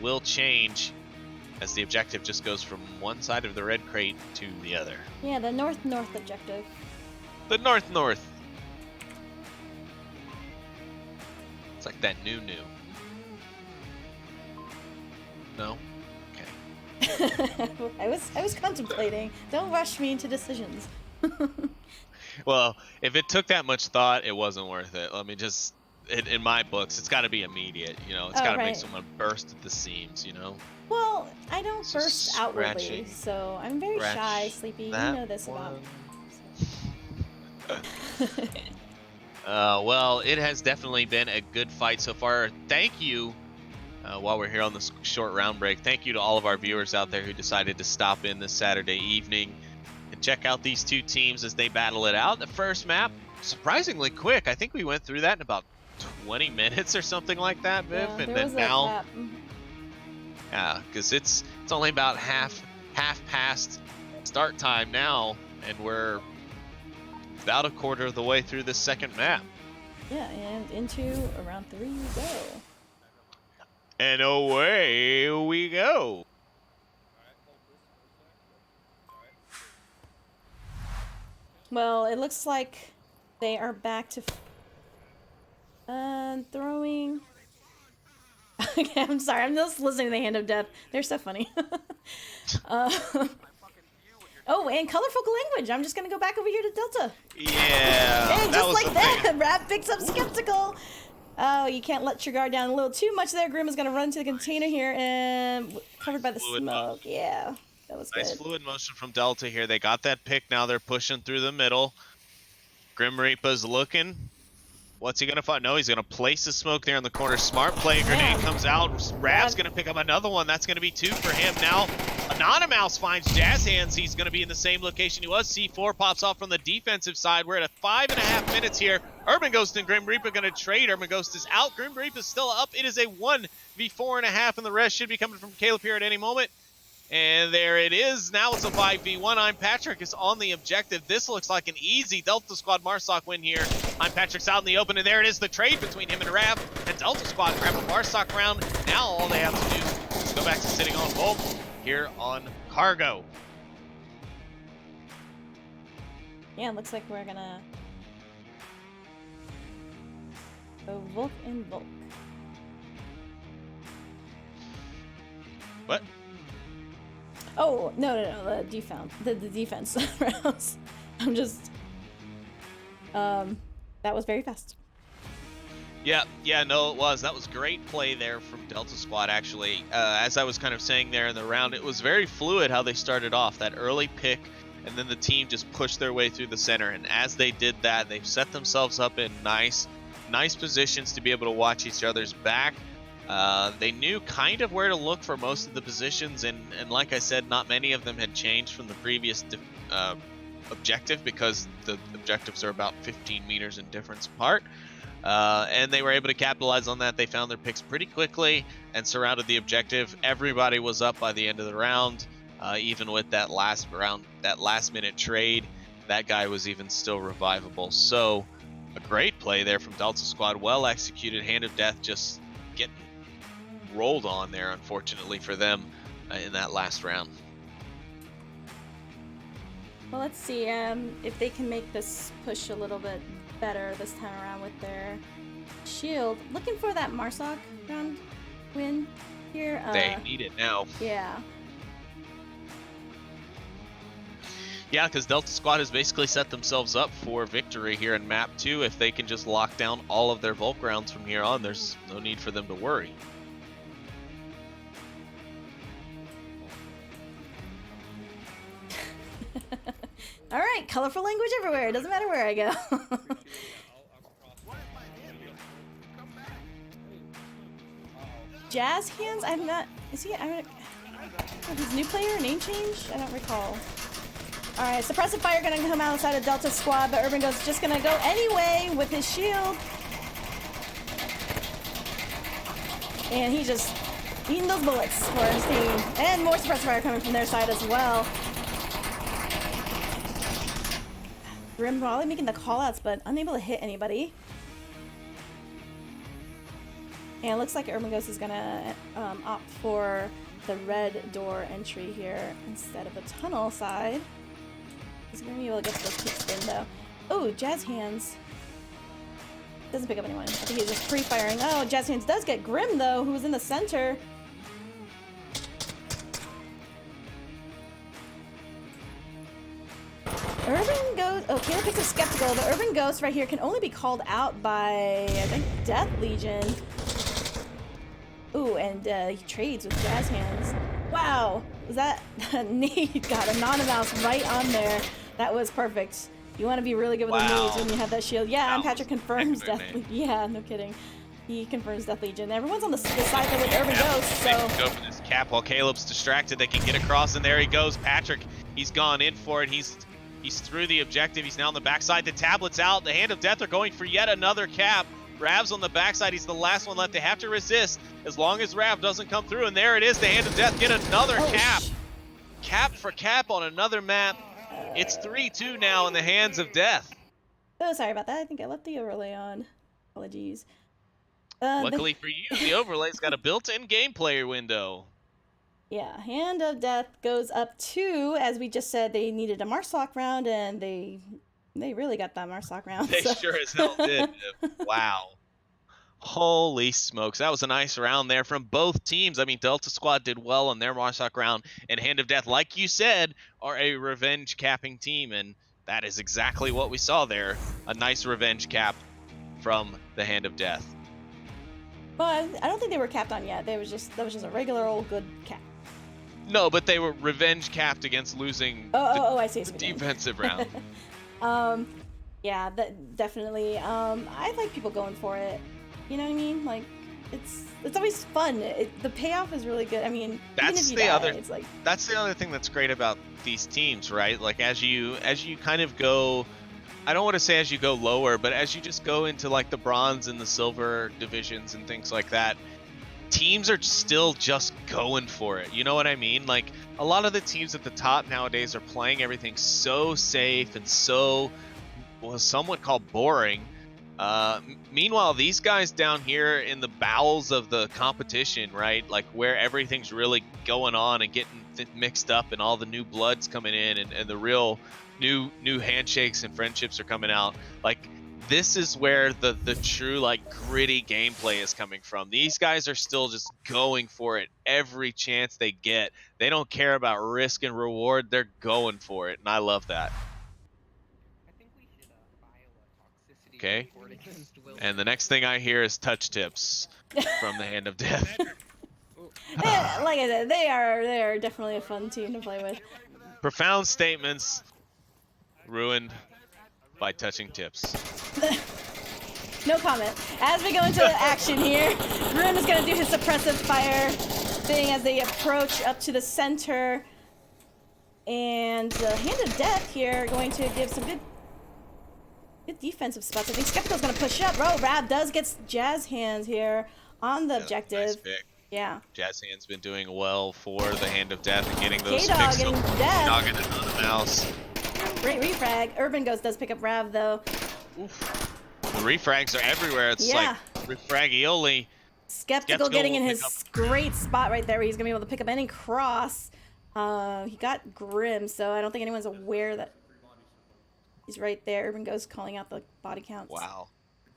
will change as the objective just goes from one side of the red crate to the other. Yeah, the north-north objective. The north-north. It's like that new. No? Okay. I was contemplating. Don't rush me into decisions. Well, if it took that much thought, it wasn't worth it. Let me just, in my books, it's got to be immediate, you know? It's got to make someone burst at the seams, you know? Well, I don't burst outwardly, so I'm very shy, Sleepy. You know this about me. Well, it has definitely been a good fight so far. Thank you, while we're here on this short round break, thank you to all of our viewers out there who decided to stop in this Saturday evening and check out these two teams as they battle it out. The first map, surprisingly quick. I think we went through that in about 20 minutes or something like that, Viv. Yeah, and then now, yeah, because it's only about half past start time now, and we're about a quarter of the way through this second map. Yeah, and into round 3 we go. And away we go. Well, it looks like they are back to throwing. Okay, I'm sorry. I'm just listening to the Hand of Death. They're so funny. Oh, and colorful language. I'm just gonna go back over here to Delta. Yeah. And just like that, Rap picks up Skeptical. Oh, you can't let your guard down a little too much there. Grim is going to run to the container here and covered by the Fluid smoke. Yeah, that was Nice good. fluid motion from Delta here. They got that pick. Now they're pushing through the middle. Grim Reaper's looking. What's he going to find? No, he's going to place the smoke there in the corner. Smart play. Grenade comes out. Rav's going to pick up another one. That's going to be 2 for him. Now, Anonymous finds Jazz Hands. He's going to be in the same location he was. C4 pops off from the defensive side. We're at 5.5 minutes here. Urban Ghost and Grim Reaper going to trade. Urban Ghost is out. Grim Reaper is still up. It is a 1v4.5, and the rest should be coming from Caleb here at any moment. And there it is. Now it's a 5v1. I'm Patrick is on the objective. This looks like an easy Delta Squad Marsoc win here. I'm Patrick's out in the open, and there it is, the trade between him and Rav. And Delta Squad grab a Marsoc round. Now all they have to do is go back to sitting on Volk here on Cargo. Yeah, it looks like we're gonna go Volk and Volk. What? Oh, no, the defense rounds. I'm just, that was very fast. Yeah, no, it was. That was great play there from Delta Squad, actually. As I was kind of saying there in the round, it was very fluid how they started off. That early pick, and then the team just pushed their way through the center. And as they did that, they've set themselves up in nice positions to be able to watch each other's back. They knew kind of where to look for most of the positions, and like I said, not many of them had changed from the previous objective, because the objectives are about 15 meters in difference apart. And they were able to capitalize on that. They found their picks pretty quickly and surrounded the objective. Everybody was up by the end of the round, even with that last minute trade. That guy was even still revivable. So a great play there from Delta Squad, well executed. Hand of Death just getting rolled on there, unfortunately for them, in that last round. Well, let's see if they can make this push a little bit better this time around with their shield. Looking for that Marsoc round win here. They need it now. Yeah. Yeah, because Delta Squad has basically set themselves up for victory here in map 2. If they can just lock down all of their Volk rounds from here on, there's no need for them to worry. All right, colorful language everywhere. It doesn't matter where I go. Jazz Hands? I'm not. Is he? His new player name change? I don't recall. All right, suppressive fire gonna come outside of Delta Squad, but Urban Ghost just gonna go anyway with his shield. And he just eating those bullets for his team, and more suppressive fire coming from their side as well. Grim Raleigh making the callouts, but unable to hit anybody. And it looks like Urban Ghost is gonna opt for the red door entry here instead of a tunnel side. He's gonna be able to get those kicks in though. Oh, Jazz Hands doesn't pick up anyone. I think he's just pre-firing. Oh, Jazz Hands does get Grim though, who was in the center. Urban Ghost. Oh, Caleb picks up Skeptical. The Urban Ghost right here can only be called out by, I think, Death Legion. Ooh, and he trades with Jazz Hands. Wow, was that Nate got Anonymous right on there? That was perfect. You want to be really good with the nades when you have that shield. Yeah, and Patrick confirms Death Legion. Yeah, no kidding. He confirms Death Legion. Everyone's on the side there with Urban Ghost, so... They can go for this cap while Caleb's distracted. They can get across, and there he goes. Patrick, he's gone in for it. He's through the objective. He's now on the backside. The tablet's out. The Hand of Death are going for yet another cap. Rav's on the backside. He's the last one left. They have to resist as long as Rav doesn't come through. And there it is. The Hand of Death get another cap. Cap for cap on another map. It's 3-2 now in the Hands of Death. Oh, sorry about that. I think I left the overlay on. Apologies. Luckily for you, the overlay's got a built-in game player window. Yeah, Hand of Death goes up 2. As we just said, they needed a Marsoc round, and they really got that Marsoc round. They sure as hell did. Wow. Holy smokes. That was a nice round there from both teams. I mean, Delta Squad did well on their Marsoc round, and Hand of Death, like you said, are a revenge capping team, and that is exactly what we saw there. A nice revenge cap from the Hand of Death. But I don't think they were capped on yet. That was just a regular old good cap. No, but they were revenge capped against losing I see. the defensive round. Yeah, that definitely. I like people going for it. You know what I mean? Like, it's always fun. The payoff is really good. I mean, That's even if you die, it's like that's the other thing that's great about these teams, right? Like as you kind of go, I don't want to say as you go lower, but as you just go into like the bronze and the silver divisions and things like that, teams are still just going for it. You know what I mean? Like a lot of the teams at the top nowadays are playing everything so safe and so, well, some would call boring. Meanwhile, these guys down here in the bowels of the competition, right? Like where everything's really going on and getting mixed up and all the new blood's coming in and the real new handshakes and friendships are coming out. Like this is where the true like gritty gameplay is coming from. These guys are still just going for it every chance they get. They don't care about risk and reward. They're going for it, and I love that. Okay. And the next thing I hear is touch tips from the Hand of Death. like I said, they are definitely a fun team to play with. Profound statements ruined by touching tips. No comment. As we go into action here, Grim is going to do his suppressive fire thing as they approach up to the center. And the Hand of Death here going to give some good defensive spots. I think Skeptical's going to push up. Rav does get Jazz Hands here on the objective. Nice pick. Yeah. Jazz Hand's been doing well for the Hand of Death and getting those K-Dog picks. getting death. K-Dog and another mouse. Great refrag. Urban Ghost does pick up Rav though. Oof. The refrags are everywhere. It's like refragioli. Skeptical getting in his great spot right there where he's going to be able to pick up any cross. He got Grim, so I don't think anyone's aware that he's right there. Urban Ghost calling out the body counts. Wow.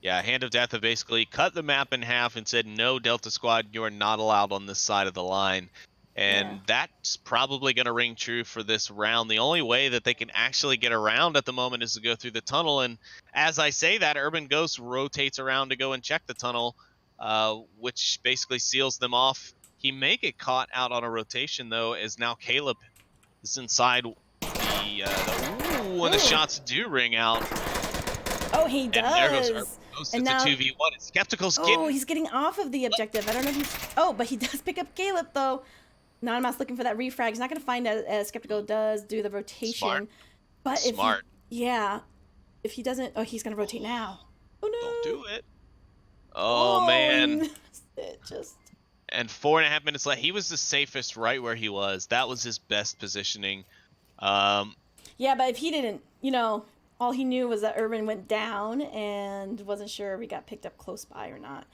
Yeah, Hand of Death have basically cut the map in half and said, no, Delta Squad, you are not allowed on this side of the line. And that's probably going to ring true for this round. The only way that they can actually get around at the moment is to go through the tunnel. And as I say that, Urban Ghost rotates around to go and check the tunnel, which basically seals them off. He may get caught out on a rotation, though, as now Caleb is inside when the shots do ring out. Oh, he does. And there goes Urban Ghost. It's a 2v1. Skeptical's getting... he's getting off of the objective. I don't know if he's... Oh, but he does pick up Caleb, though. Nonmouse looking for that refrag. He's not going to find it as Skeptical does do the rotation. Smart. But Smart. If he doesn't... Oh, he's going to rotate now. Oh, no. Don't do it. Oh man. It just... And 4.5 minutes left. He was the safest right where he was. That was his best positioning. Yeah, but if he didn't, all he knew was that Urban went down and wasn't sure if he got picked up close by or not.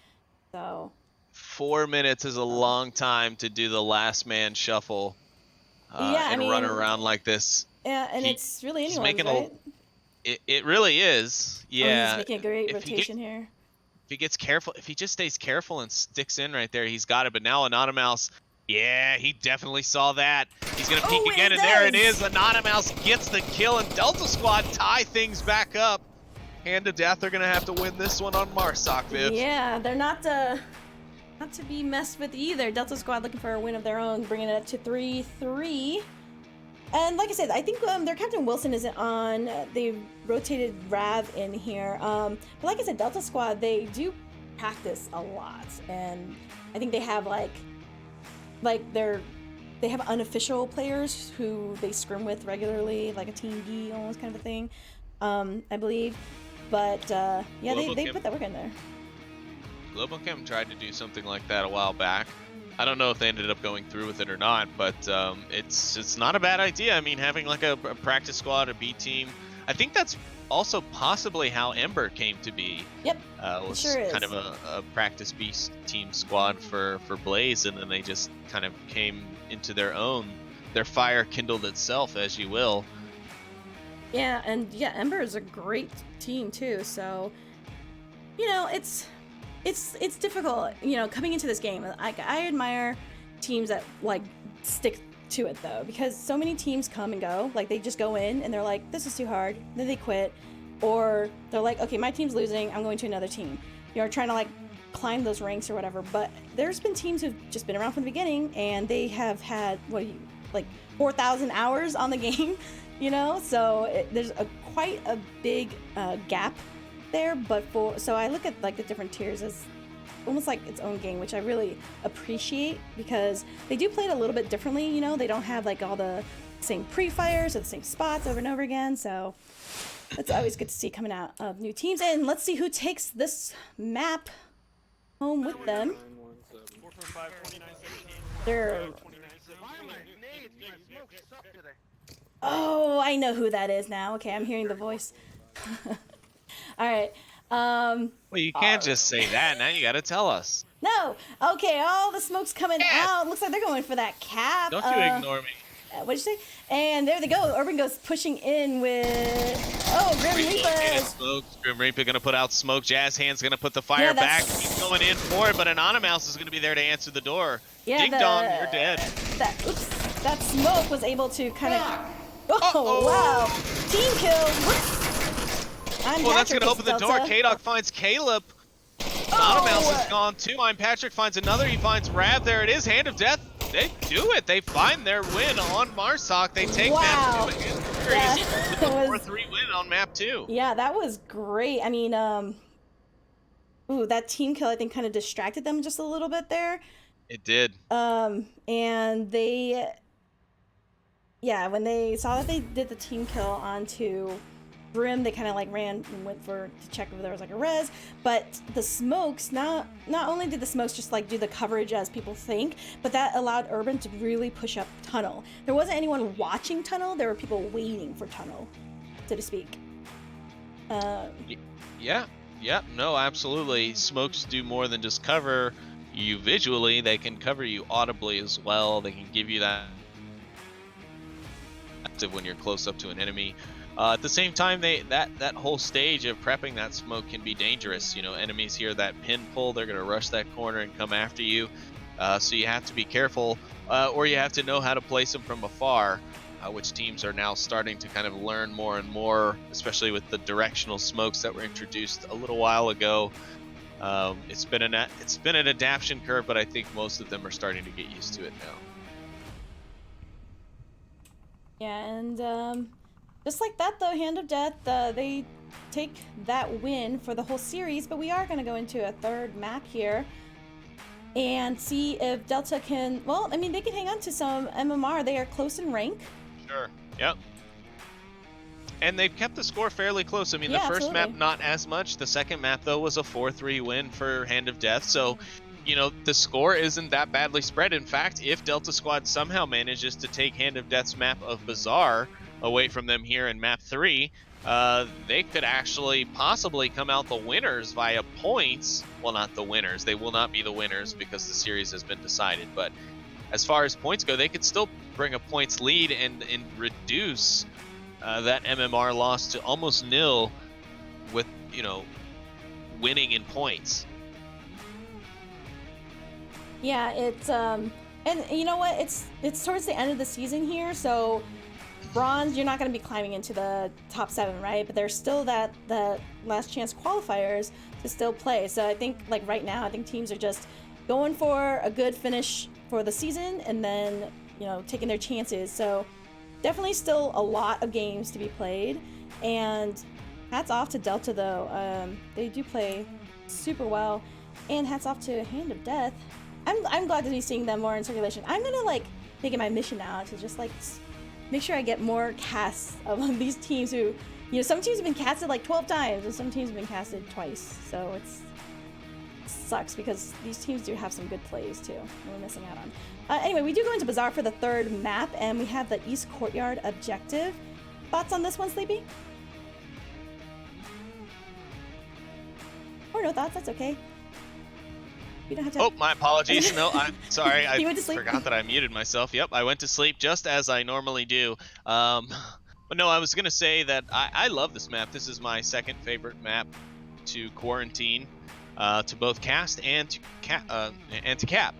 So 4 minutes is a long time to do the last man shuffle run around like this. Yeah, and it's really anyone's, right? It really is. Yeah. He's making a great rotation here. If he gets careful, if he just stays careful and sticks in right there, he's got it. But now Anonymous, he definitely saw that. He's going to peek again, and there it is. Anonymous gets the kill, and Delta Squad tie things back up. Hand of Death are going to have to win this one on Marsoc, Viv. Yeah, they're not to be messed with either. Delta Squad looking for a win of their own, bringing it up to 3-3. And like I said, I think their Captain Wilson isn't on. They rotated Rav in here. But like I said, Delta Squad, they do practice a lot. And I think they have they have unofficial players who they scrim with regularly, like a Team D almost kind of a thing, I believe. But they put that work in there. Global Chem tried to do something like that a while back. I don't know if they ended up going through with it or not, but it's not a bad idea. I mean, having like a practice squad, a B team. I think that's also possibly how Ember came to be. Yep, was sure is. Kind of a practice B team squad for Blaze, and then they just kind of came into their own. Their fire kindled itself, as you will. Yeah, and Ember is a great team too. So, it's difficult, coming into this game. I admire teams that stick to it though, because so many teams come and go. Like they just go in and they're like, this is too hard, then they quit, or they're like, okay, my team's losing, I'm going to another team. Trying to climb those ranks or whatever, but there's been teams who've just been around from the beginning and they have had, like 4,000 hours on the game, you know? So there's quite a big gap there, but so I look at like the different tiers as almost like its own game, which I really appreciate because they do play it a little bit differently, you know? They don't have like all the same pre-fires or the same spots over and over again, so it's always good to see coming out of new teams. And let's see who takes this map home with them. Oh, I know who that is now. Okay, I'm hearing the voice. All right. Well, you can't just say that. Now you got to tell us. No. Okay, all the smoke's coming out. Looks like they're going for that cap. Don't you ignore me. What'd you say? And there they go. Urban goes pushing in with... Oh, Grim Reaper. Grim Reaper going to put out smoke. Jazz Hand's going to put the fire back. He's going in for it, but Anonymous is going to be there to answer the door. Yeah, Ding dong, you're dead. That smoke was able to kind of... Oh, wow. Team kill. Well, that's going to open the door. K-Dog finds Caleb. Anonymous is gone too. I'm Patrick finds another. He finds Rab. There it is. Hand of Death. They do it. They find their win on Marsoc. They take map 2 against the series with a 4-3 win on map 2. Yeah, that was great. I mean, ooh, that team kill I think kind of distracted them just a little bit there. It did. And they, yeah, when they saw that they did the team kill onto Brim, they kind of like ran and went to check if there was like a res, but the smokes, not only did the smokes just like do the coverage as people think, but that allowed Urban to really push up tunnel. There wasn't anyone watching tunnel, there were people waiting for tunnel, so to speak. Yeah, no, absolutely. Smokes do more than just cover you visually, they can cover you audibly as well. They can give you that when you're close up to an enemy. At the same time, that whole stage of prepping that smoke can be dangerous. You know, enemies hear that pin pull, they're going to rush that corner and come after you. So you have to be careful, or you have to know how to place them from afar, which teams are now starting to kind of learn more and more, especially with the directional smokes that were introduced a little while ago. It's been an adaptation curve, but I think most of them are starting to get used to it now. Yeah, and just like that, though, Hand of Death, they take that win for the whole series, but we are going to go into a third map here and see if Delta can, well, I mean, they can hang on to some MMR. They are close in rank. Sure, yep. And they've kept the score fairly close. I mean, yeah, the first absolutely. map, not as much. The second map, though, was a 4-3 win for Hand of Death. So, you know, the score isn't that badly spread. In fact, if Delta Squad somehow manages to take Hand of Death's map of Bazaar away from them here in map 3, they could actually possibly come out the winners via points. Well, not the winners. They will not be the winners because the series has been decided. But as far as points go, they could still bring a points lead and reduce that MMR loss to almost nil with, you know, winning in points. Yeah, it's and you know what? It's towards the end of the season here, so bronze, you're not going to be climbing into the top 7, right? But there's still that last chance qualifiers to still play. So I think like right now, I think teams are just going for a good finish for the season and then, you know, taking their chances. So definitely still a lot of games to be played, and hats off to Delta though. They do play super well, and hats off to Hand of Death. I'm glad to be seeing them more in circulation. I'm gonna like make it my mission now to just like make sure I get more casts of these teams who, you know, some teams have been casted like 12 times and some teams have been casted twice. So it sucks because these teams do have some good plays too we're missing out on. Anyway, we do go into Bazaar for the third map, and we have the East Courtyard objective. Thoughts on this one, Sleepy? Or no thoughts, that's okay. You don't have to... Oh, my apologies. No, I'm sorry. I went to sleep? Forgot that I muted myself. Yep, I went to sleep just as I normally do. But no, I was going to say that I love this map. This is my second favorite map to quarantine, to both cast and to cap. Yep, and to cap.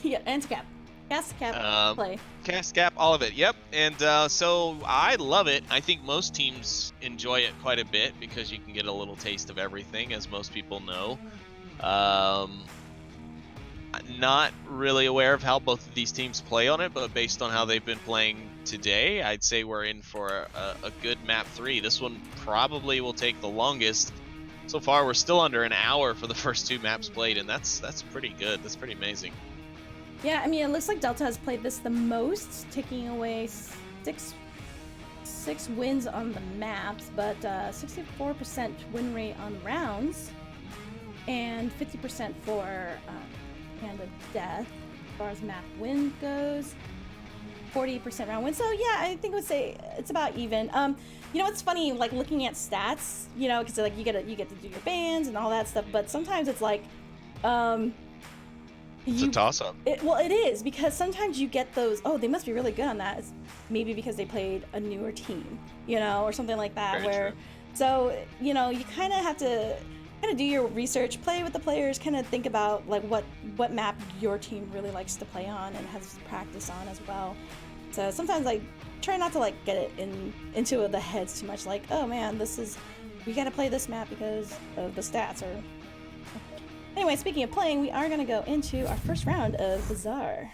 Yeah, and to cap. Cast, cap, play. Cast, cap, all of it. Yep. And so I love it. I think most teams enjoy it quite a bit because you can get a little taste of everything, as most people know. Not really aware of how both of these teams play on it, but based on how they've been playing today, I'd say we're in for a good map 3. This one probably will take the longest. So far, we're still under an hour for the first 2 maps played, and that's pretty good. That's pretty amazing. Yeah, I mean, it looks like Delta has played this the most, taking away six wins on the maps, but 64% win rate on rounds, and 50% for Hand of Death as far as map win goes. 40% round win. So yeah, I think I would say it's about even. You know, it's funny, like looking at stats, you know, because like you get to do your bans and all that stuff, but sometimes it's like, It's a toss-up. Well, it is, because sometimes you get those, oh, they must be really good on that. It's maybe because they played a newer team, you know, or something like that. Very true. So, you know, you kind of have to do your research, play with the players, kind of think about like what map your team really likes to play on and has practice on as well. So sometimes like try not to like get it into the heads too much, like, oh man, we got to play this map because of the stats. Or anyway, speaking of playing, we are going to go into our first round of Bazaar.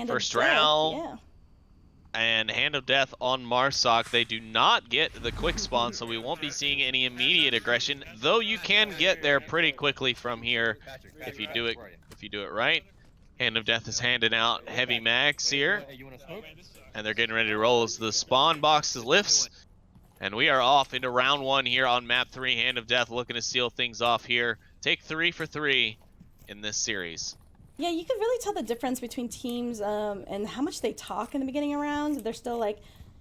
First round. Yeah. And Hand of Death on Marsoc. They do not get the quick spawn, so we won't be seeing any immediate aggression, though you can get there pretty quickly from here if you do it right. Hand of Death is handing out heavy mags here, and they're getting ready to roll as the spawn box lifts, and we are off into round 1 here on map 3. Hand of Death looking to seal things off here. Take 3 for 3 in this series. Yeah, you can really tell the difference between teams and how much they talk in the beginning of rounds. They're still like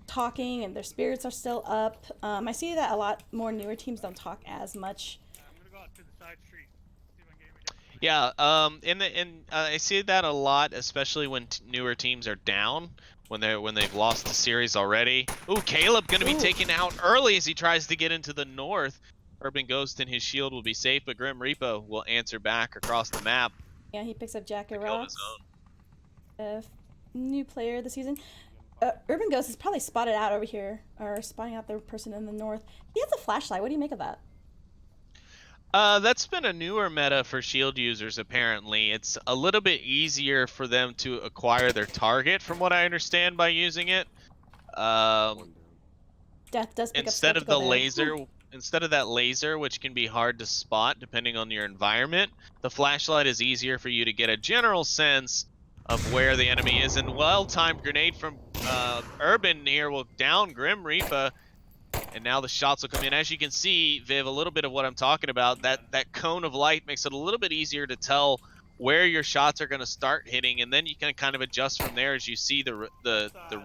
talking and their spirits are still up. I see that a lot more newer teams don't talk as much. I'm gonna go out to the side street. See if I can get me Yeah, down. I see that a lot, especially when newer teams are down, when they've lost the series already. Ooh, Caleb gonna be taken out early as he tries to get into the north. Urban Ghost and his shield will be safe, but Grim Reaper will answer back across the map. Yeah, he picks up Jack of Rocks. New player this season. Urban Ghost is probably spotted out over here, or spotting out the person in the north. He has a flashlight. What do you make of that? That's been a newer meta for shield users, apparently. It's a little bit easier for them to acquire their target, from what I understand, by using it. Death does pick instead up of the laser, instead of that laser, which can be hard to spot depending on your environment, the flashlight is easier for you to get a general sense of where the enemy is. And well-timed grenade from Urban here will down Grim Reaper. And now the shots will come in. As you can see, Viv, a little bit of what I'm talking about, that cone of light makes it a little bit easier to tell where your shots are going to start hitting, and then you can kind of adjust from there as you see the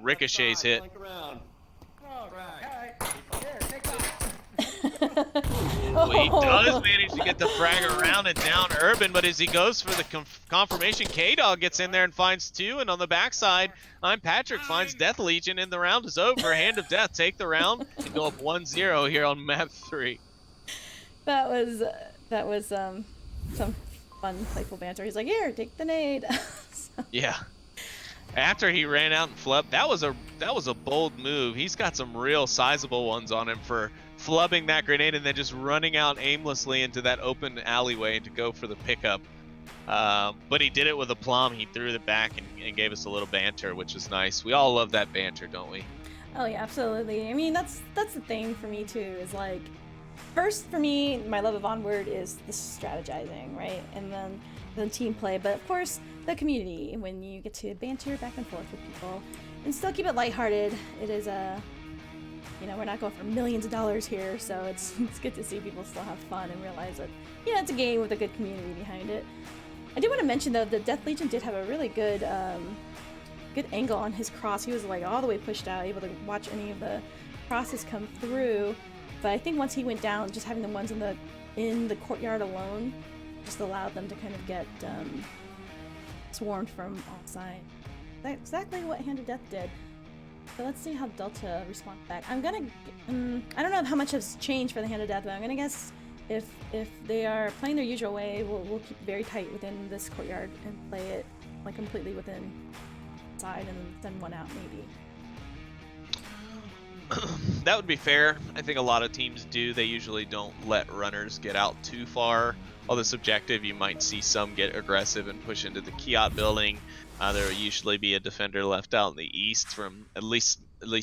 ricochets hit. He does manage to get the frag around and down Urban, but as he goes for the confirmation, K-Dog gets in there and finds 2, and on the backside, I'm Patrick finds Death Legion, and the round is over. Hand of Death take the round and go up 1-0 here on map 3. That was some fun, playful banter. He's like, "Here, take the nade." So. Yeah. After he ran out and flubbed, that was a bold move. He's got some real sizable ones on him for flubbing that grenade and then just running out aimlessly into that open alleyway to go for the pickup. But he did it with aplomb. He threw it back and gave us a little banter, which is nice. We all love that banter, don't we? Oh yeah, absolutely. I mean, that's the thing for me too, is like, first for me, my love of Onward is the strategizing, right? And then the team play, but of course the community, when you get to banter back and forth with people and still keep it lighthearted. It is you know, we're not going for millions of dollars here, so it's good to see people still have fun and realize that, you know, it's a game with a good community behind it. I do want to mention though, the Death Legion did have a really good good angle on his cross. He was like all the way pushed out, able to watch any of the crosses come through. But I think once he went down, just having the ones in the courtyard alone just allowed them to kind of get swarmed from all sides. That's exactly what Hand of Death did. So let's see how Delta responds back. I'm gonna, I don't know how much has changed for the Hand of Death, but I'm gonna guess if they are playing their usual way, we'll keep very tight within this courtyard and play it like completely within side and then send one out maybe. That would be fair. I think a lot of teams do. They usually don't let runners get out too far. On this objective, you might see some get aggressive and push into the Kiat building. There will usually be a defender left out in the east from at least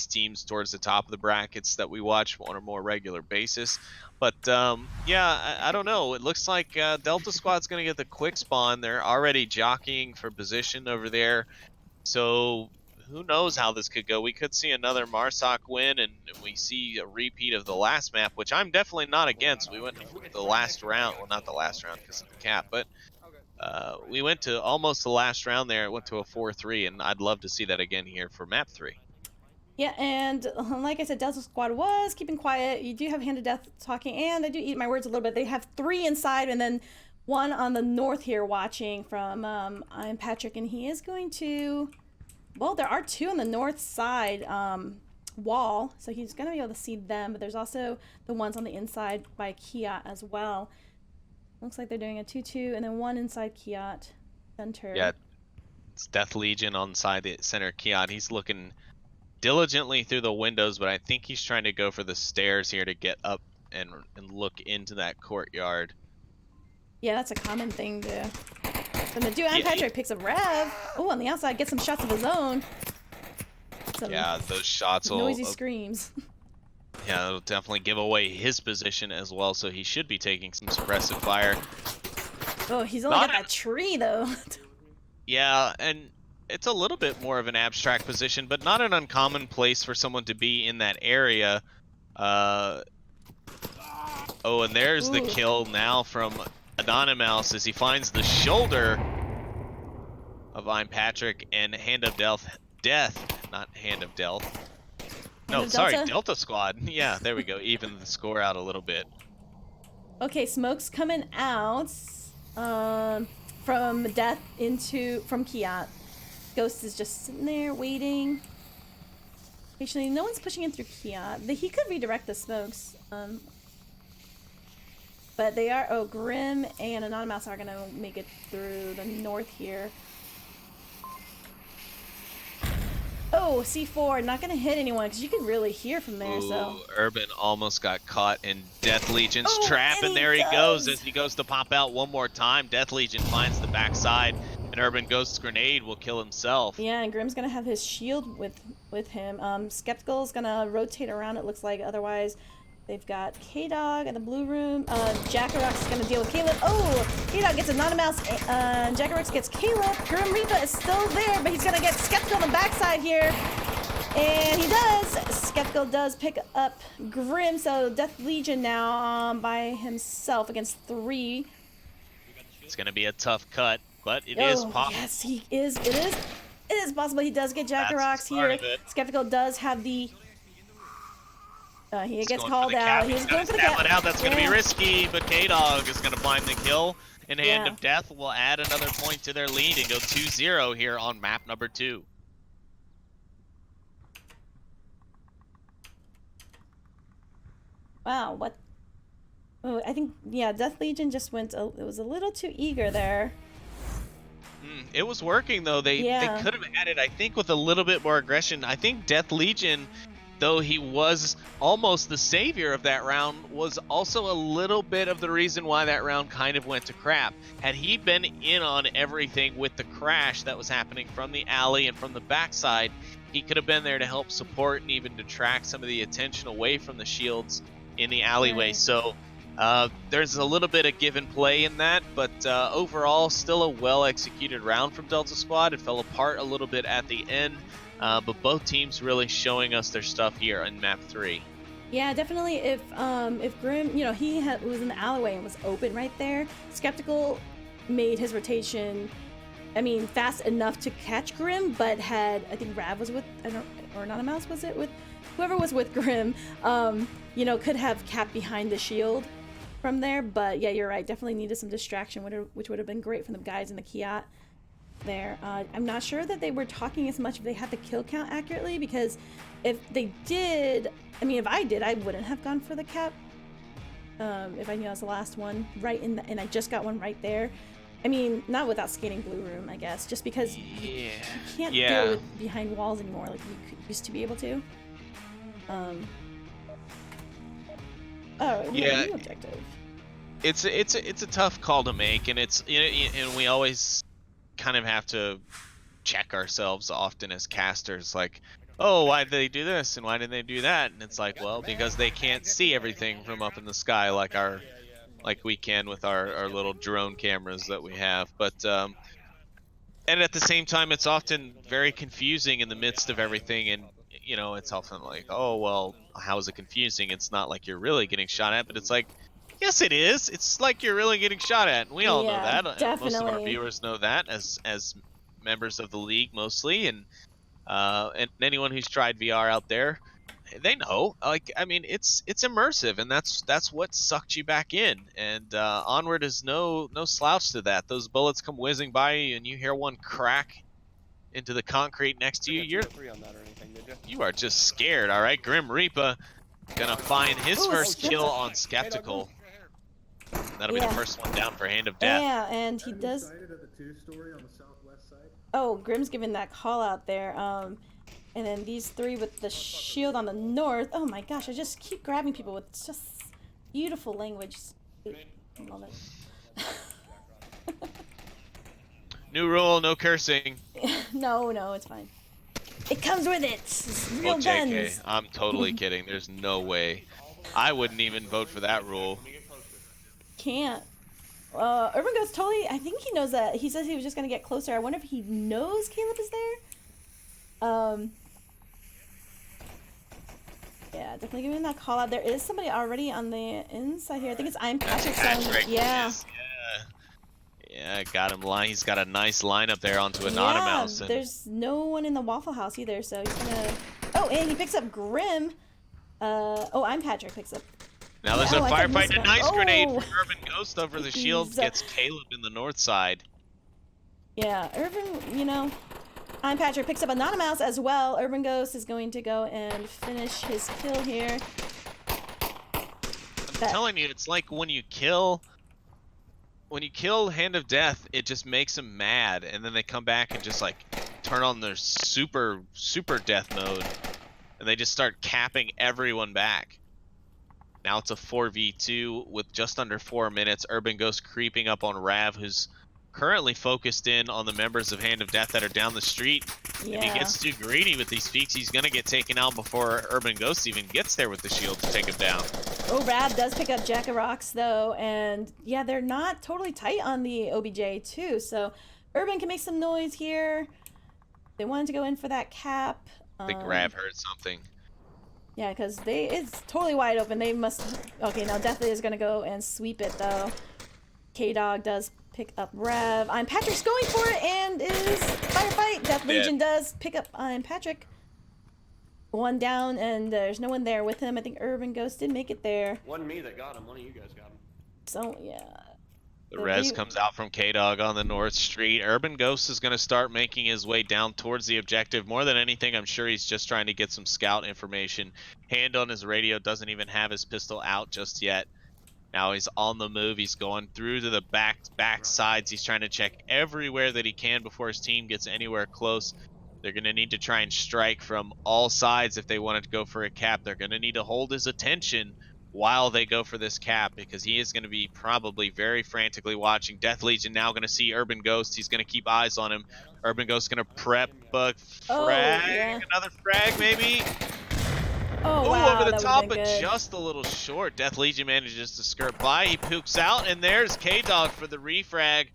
teams towards the top of the brackets that we watch on a more regular basis. But yeah, I don't know. It looks like Delta Squad's going to get the quick spawn. They're already jockeying for position over there. So who knows how this could go. We could see another Marsoc win, and we see a repeat of the last map, which I'm definitely not against. We went to the last round. Well, not the last round because of the cap, but we went to almost the last round there. It went to a 4-3, and I'd love to see that again here for map 3. Yeah, and like I said, Delta Squad was keeping quiet. You do have Hand of Death talking, and I do eat my words a little bit. They have 3 inside, and then 1 on the north here watching from I'm Patrick, and he is going to... Well, there are 2 on the north side wall, so he's going to be able to see them, but there's also the ones on the inside by Kiat as well. Looks like they're doing a 2-2, and then 1 inside Kiat center. Yeah, it's Death Legion on side the center Kiat. He's looking diligently through the windows, but I think he's trying to go for the stairs here to get up and look into that courtyard. Yeah, that's a common thing to... And the dude, Patrick picks up Rev. Oh, on the outside, gets some shots of his own. Yeah, those shots will... Noisy screams. Yeah, it'll definitely give away his position as well, so he should be taking some suppressive fire. Oh, he's only got that tree, though. Yeah, and it's a little bit more of an abstract position, but not an uncommon place for someone to be in that area. Oh, and there's the kill now from Anonymous as he finds the shoulder of I'm Patrick and Hand of Death, not Hand of Death. No, sorry, Delta Squad. Yeah, there we go. Even the score out a little bit. Okay, smoke's coming out from Death from Kiat. Ghost is just sitting there waiting. Actually, no one's pushing in through Kiat. He could redirect the smokes. But they are... Oh, Grim and Anonymous are going to make it through the north here. Oh, C4. Not going to hit anyone because you can really hear from there. Ooh, so Urban almost got caught in Death Legion's trap, and there he goes as he goes to pop out one more time. Death Legion finds the backside, and Urban Ghost's grenade will kill himself. Yeah, and Grim's going to have his shield with him. Skeptical's going to rotate around, it looks like. Otherwise... They've got K-Dog in the blue room. Jackarox is going to deal with Caleb. Oh! K-Dog gets Anonymous. Jackarox gets Caleb. Grim Reaper is still there, but he's going to get Skeptical on the backside here. And he does. Skeptical does pick up Grim. So Death Legion now by himself against 3. It's going to be a tough cut, but it is possible. Yes, he is. It is possible. He does get Jackarox here. Skeptical does have the... he gets called out. He's going for the cap. That's going to be risky, but K-Dog is going to find the kill. And Hand of Death will add another point to their lead and go 2-0 here on map number 2. Wow, what? Oh, I think, yeah, Death Legion just went, it was a little too eager there. It was working, though. They could have added, I think, with a little bit more aggression. I think Death Legion... though he was almost the savior of that round, was also a little bit of the reason why that round kind of went to crap. Had he been in on everything with the crash that was happening from the alley and from the backside, he could have been there to help support and even detract some of the attention away from the shields in the alleyway. Right. So there's a little bit of give and play in that, but overall, still a well-executed round from Delta Squad. It fell apart a little bit at the end. But both teams really showing us their stuff here in map 3. Yeah, definitely. If Grim, he was in the alleyway and was open right there, Skeptical made his rotation, fast enough to catch Grim, but I think Rav was with, or Anonymous was it with, whoever was with Grim, could have capped behind the shield from there. But yeah, you're right. Definitely needed some distraction, which would have been great from the guys in the Kiat. There. I'm not sure that they were talking as much if they had the kill count accurately, because if they did, if I did, I wouldn't have gone for the cap. If I knew I was the last one right and I just got one right there. Not without skating blue room, I guess, just because you can't do it behind walls anymore like you used to be able to. Oh, Yeah, new objective. it's a tough call to make, and it's and we always kind of have to check ourselves often as casters, like, oh, why did they do this and why did they do that? And it's like, well, because they can't see everything from up in the sky like we can with our little drone cameras that we have. But and at the same time, it's often very confusing in the midst of everything. And it's often like, oh, well, how is it confusing? It's not like you're really getting shot at, but it's like, yes, it is. It's like you're really getting shot at, and we all know Yeah, that. Most of our definitely. viewers know that as members of the league mostly, and anyone who's tried VR out there, they know. Like, I mean, it's immersive, and that's what sucked you back in. And Onward is no slouch to that. Those bullets come whizzing by you, and you hear one crack into the concrete next to you. You are just scared. All right, Grim Reaper gonna find his first kill on Skeptical. That'll be the first one down for Hand of Death. Yeah, and he does. Oh, Grim's giving that call out there. And then these three with the shield on the north. Oh my gosh, I just keep grabbing people with just beautiful language. I love it. New rule, no cursing. No, it's fine. It comes with it. It's real JK, guns. I'm totally kidding. There's no way. I wouldn't even vote for that rule. Can't. Urban Ghost totally, I think he knows that. He says he was just going to get closer. I wonder if he knows Caleb is there. Yeah, definitely giving that call out. There is somebody already on the inside here. I think it's I'm Patrick. Yeah. Yeah, got him. He's got a nice lineup there onto Anonymous. Yeah, there's no one in the Waffle House either, so he's gonna... Oh, and he picks up Grim. Oh, I'm Patrick picks up... Now there's a firefight and a nice grenade from Urban Ghost over the shield. Gets Caleb in the north side. Yeah, Urban, I'm Patrick picks up Anonymous as well. Urban Ghost is going to go and finish his kill here. I'm telling you, it's like when you kill Hand of Death, it just makes them mad, and then they come back and just like turn on their super death mode, and they just start capping everyone back. Now it's a 4v2 with just under 4 minutes. Urban Ghost creeping up on Rav, who's currently focused in on the members of Hand of Death that are down the street. Yeah. If he gets too greedy with these peaks, he's going to get taken out before Urban Ghost even gets there with the shield to take him down. Oh, Rav does pick up Jack of Rocks, though, and yeah, they're not totally tight on the OBJ, too, so Urban can make some noise here. They wanted to go in for that cap. I think Rav heard something. Yeah, because it's totally wide open. They must... Okay, now Deathly is going to go and sweep it, though. K-Dog does pick up Rev. I'm Patrick's going for it, and is firefight. Death Legion does pick up I'm Patrick. One down, and there's no one there with him. I think Urban Ghost did make it there. Wasn't me that got him. One of you guys got him. So, yeah. The res comes out from K-Dog on the north street. Urban Ghost is going to start making his way down towards the objective. More than anything, I'm sure he's just trying to get some scout information. Hand on his radio, doesn't even have his pistol out just yet. Now he's on the move. He's going through to the back sides. He's trying to check everywhere that he can before his team gets anywhere close. They're going to need to try and strike from all sides if they wanted to go for a cap. They're going to need to hold his attention while they go for this cap, because he is going to be probably very frantically watching. Death Legion now going to see Urban Ghost. He's going to keep eyes on him. Urban Ghost going to prep a frag, another frag maybe. Oh, wow, over the top, but just a little short. Death Legion manages to skirt by. He pooks out, and there's K-Dog for the refrag.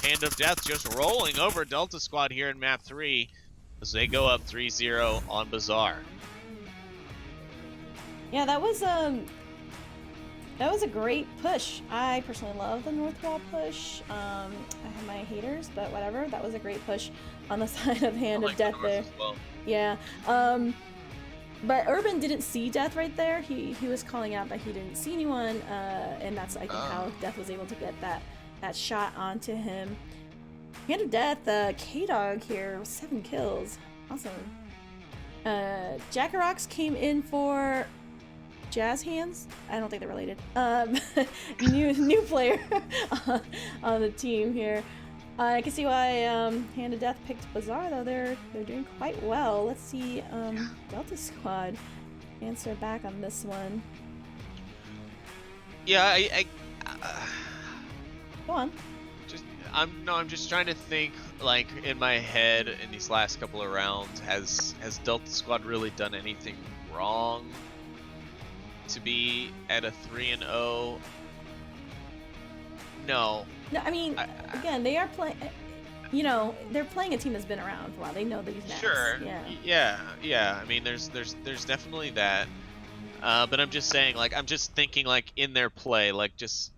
Hand of Death just rolling over Delta Squad here in map 3 as they go up 3-0 on Bazaar. Yeah, that was a great push. I personally love the North Wall push. I have my haters, but whatever. That was a great push on the side of Hand of Death there. Well. Yeah. But Urban didn't see Death right there. He was calling out, but he didn't see anyone. And that's, I think, how Death was able to get that shot onto him. Hand of Death, K-Dog here with 7 kills. Awesome. Jackarox came in for Jazz Hands. I don't think they're related. New player on the team here. I can see why Hand of Death picked Bazaar, though. They're doing quite well. Let's see Delta Squad answer back on this one. Yeah, Go on. I'm just trying to think, like, in my head in these last couple of rounds, has Delta Squad really done anything wrong to be at a 3-0? No. No, I mean, again, they are playing. You know, they're playing a team that's been around for a while. They know these maps. Sure. Yeah. Yeah. I mean, there's definitely that. But I'm just saying, like, I'm just thinking, like, in their play, like, just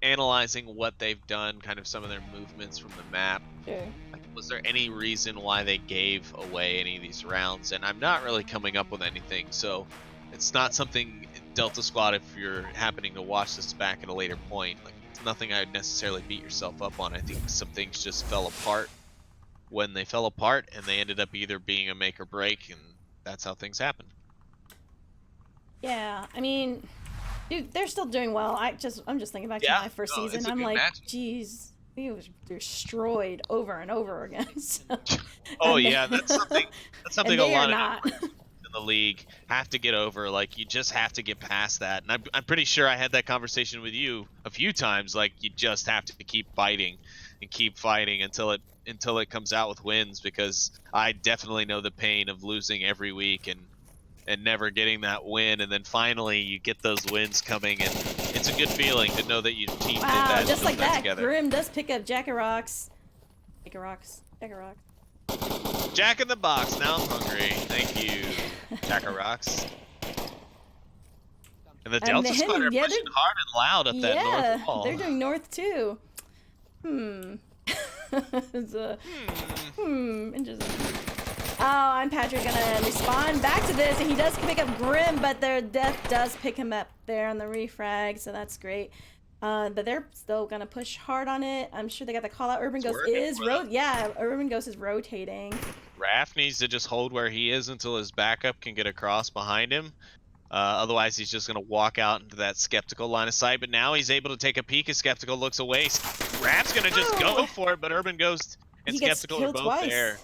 analyzing what they've done, kind of some of their movements from the map. Sure. Like, was there any reason why they gave away any of these rounds? And I'm not really coming up with anything, so it's not something Delta Squad, if you're happening to watch this back at a later point, like, it's nothing I'd necessarily beat yourself up on. I think some things just fell apart when they fell apart, and they ended up either being a make or break, and that's how things happen. Yeah, I mean, dude, they're still doing well. I'm just thinking back to my first season. I'm like, geez, we was destroyed over and over again. So, oh yeah, that's something a lot of not. in the league have to get over. Like, you just have to get past that. And I'm pretty sure I had that conversation with you a few times. Like, you just have to keep fighting and keep fighting until it comes out with wins, because I definitely know the pain of losing every week and never getting that win, and then finally you get those wins coming, and it's a good feeling to know that your team did that. Just like that, together. Grim does pick up Jack of Rocks. Jack of Rocks. Jack in the box. Now I'm hungry. Thank you, Jack of Rocks. And the Delta Squad are pushing hard and loud up that north wall. They're doing north too. Interesting. Oh, I'm Patrick gonna respond back to this, and he does pick up Grim, but their death does pick him up there on the refrag, so that's great. But they're still gonna push hard on it. I'm sure they got the call out. Urban Ghost is Urban Ghost is rotating. Raph needs to just hold where he is until his backup can get across behind him. Otherwise, he's just going to walk out into that Skeptical line of sight. But now he's able to take a peek as Skeptical looks away. Raph's going to just go for it, but Urban Ghost and Skeptical are both there.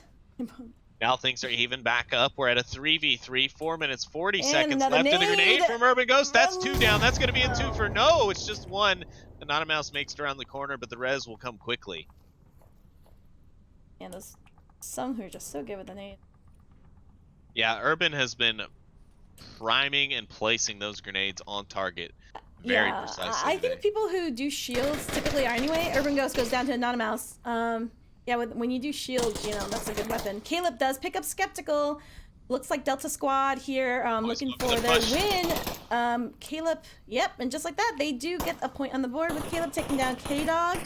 Now things are even back up. We're at a 3v3, 4 minutes, 40 seconds left. And the grenade from Urban Ghost. That's 2 down. That's going to be a 2 for no. It's just 1. The Mouse makes it around the corner, but the res will come quickly. And there's some who are just so good with the nade. Yeah, Urban has been priming and placing those grenades on target very precisely. I think people who do shields typically are anyway. Urban Ghost goes down to Anonymous. Yeah, when you do shields, you know, that's a good weapon. Caleb does pick up Skeptical. Looks like Delta Squad here looking for their win. Caleb, yep, and just like that, they do get a point on the board with Caleb taking down K-Dog.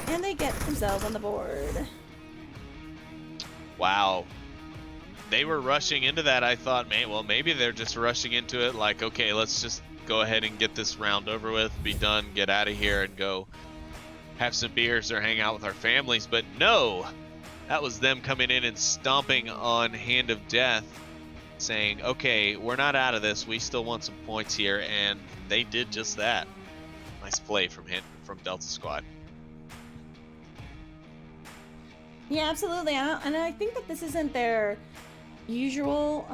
And they get themselves on the board. Wow. They were rushing into that. I thought, well, maybe they're just rushing into it like, okay, let's just go ahead and get this round over with, be done, get out of here, and go have some beers or hang out with our families. But no, that was them coming in and stomping on Hand of Death, saying, okay, we're not out of this. We still want some points here, and they did just that. Nice play from Delta Squad. Yeah, absolutely. And I think that this isn't their usual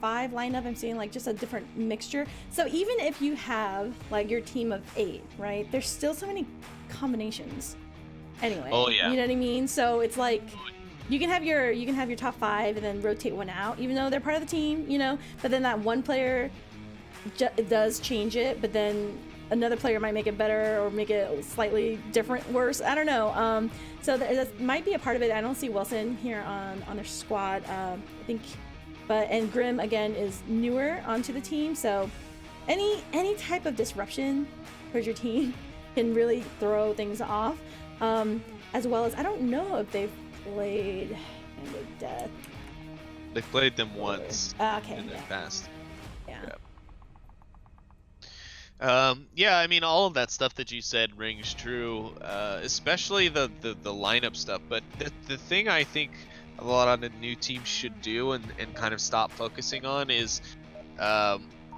5 lineup. I'm seeing like just a different mixture. So even if you have like your team of 8, right? There's still so many combinations. Anyway, oh yeah, you know what I mean? So it's like you can have your top 5 and then rotate one out, even though they're part of the team, you know. But then that one player does change it, but then another player might make it better or make it slightly different, worse. I don't know. So that might be a part of it. I don't see Wilson here on their squad. I think, and Grim again is newer onto the team. So any type of disruption towards your team can really throw things off. As well as I don't know if they've played Hand of Death. They played them once in the past. Yeah. Yeah, I mean, all of that stuff that you said rings true, especially the lineup stuff. But the thing I think a lot of the new teams should do and kind of stop focusing on is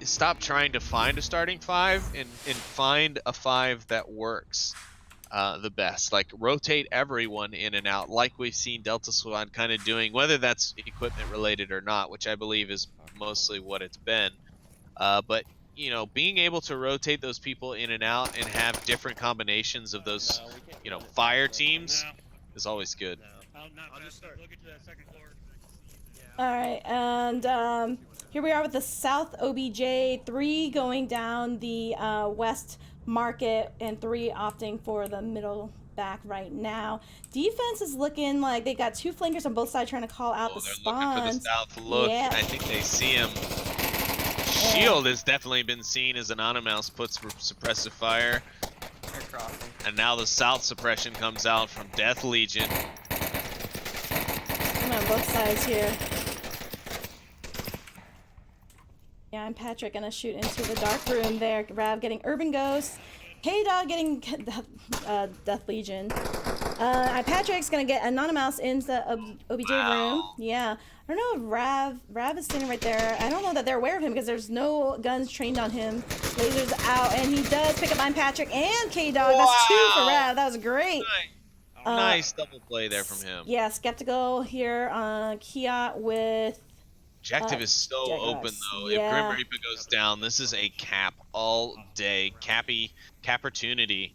stop trying to find a starting 5 and find a 5 that works the best. Like, rotate everyone in and out, like we've seen Delta Squad kind of doing, whether that's equipment related or not, which I believe is mostly what it's been. But you know, being able to rotate those people in and out and have different combinations of those, No, we can't you go know, that fire fast. teams No, is always good. No. not I'll fast. just start. We'll get to that second floor. All right, and here we are with the South OBJ, 3 going down the West Market and 3 opting for the middle back right now. Defense is looking like they got 2 flankers on both sides trying to call out Oh, the they're looking for the spawns. south look. Yeah. I think they see him. Shield has definitely been seen as Anonymous puts suppressive fire. They're crossing. And now the south suppression comes out from Death Legion. I'm on both sides here. Yeah, I'm Patrick gonna shoot into the dark room there. Rav getting Urban Ghost. K-Dog getting Death Legion. Patrick's gonna get Anonymous into the OBJ room. Yeah. I don't know if Rav is standing right there. I don't know that they're aware of him because there's no guns trained on him. Lasers out, and he does pick up I'm Patrick and K-Dog. That's 2 for Rav. That was great. Nice double play there from him. Yeah, Skeptical here on Kiat with Objective is so open though. Yeah. If Grim Reaper goes down, this is a cap all day. Capportunity.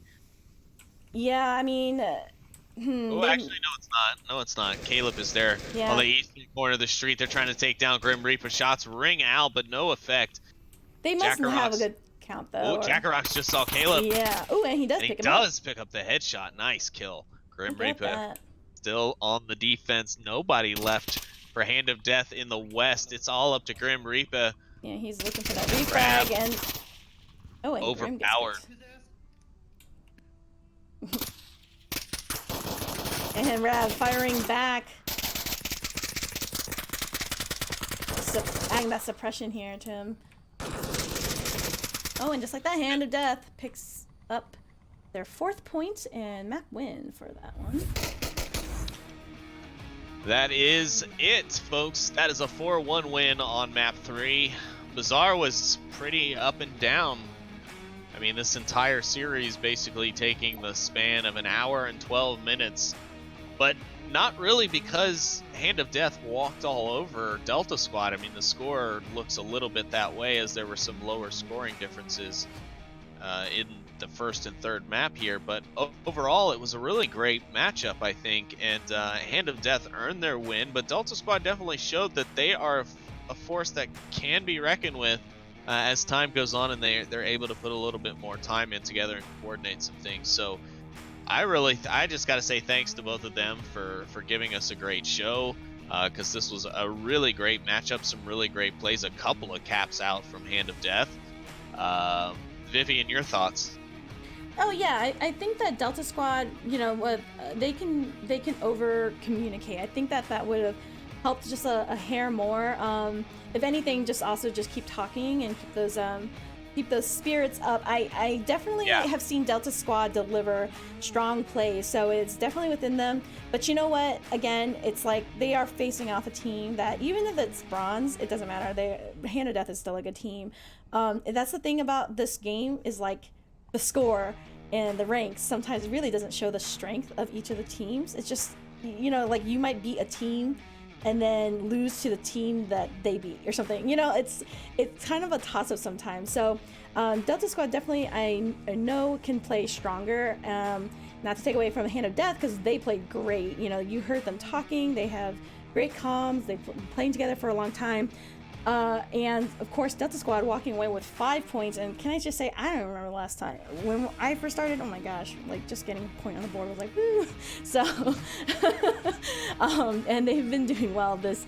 Yeah, I mean, Oh, actually, no, it's not. No, it's not. Caleb is there Yeah. on the eastern corner of the street. They're trying to take down Grim Reaper. Shots ring out, but no effect. They must Jackarox. have a good count though. Oh, Jackarox just saw Caleb. Yeah. Oh, and he does And pick he him up. does pick up the headshot. Nice kill. Grim Look at Reaper that. still on the defense. Nobody left for Hand of Death in the west. It's all up to Grim Reaper. Yeah, he's looking for that refrag and and Grim gets Overpowered. it. And Rav firing back. Adding that suppression here to him. Oh, and just like that, Hand of Death picks up their 4th point and map win for that one. That is it, folks. That is a 4-1 win on map 3. Bazaar was pretty up and down. I mean, this entire series basically taking the span of an hour and 12 minutes. But not really, because Hand of Death walked all over Delta Squad. I mean, the score looks a little bit that way, as there were some lower scoring differences in the first and third map here. But overall, it was a really great matchup, I think. And Hand of Death earned their win, but Delta Squad definitely showed that they are a force that can be reckoned with as time goes on, and they're able to put a little bit more time in together and coordinate some things. So I just got to say thanks to both of them for giving us a great show, because this was a really great matchup, some really great plays, a couple of caps out from Hand of Death. Vivian, your thoughts? Oh yeah, I think that Delta Squad, you know, they can over communicate. I think that would have helped just a hair more. If anything, just keep talking and keep those spirits up. I definitely have seen Delta Squad deliver strong plays, so it's definitely within them. But you know what? Again, it's like they are facing off a team that, even if it's bronze, it doesn't matter. Hand of Death is still a good team. That's the thing about this game, is like the score and the ranks sometimes really doesn't show the strength of each of the teams. It's just, you know, like you might beat a team and then lose to the team that they beat or something. You know, it's kind of a toss-up sometimes. So Delta Squad definitely, I know, can play stronger. Not to take away from Hand of Death, because they played great. You know, you heard them talking. They have great comms. They've been playing together for a long time. And of course, Delta Squad walking away with 5 points. And can I just say, I don't remember the last time when I first started. Oh my gosh, like just getting a point on the board was like, woo. So, and they've been doing well this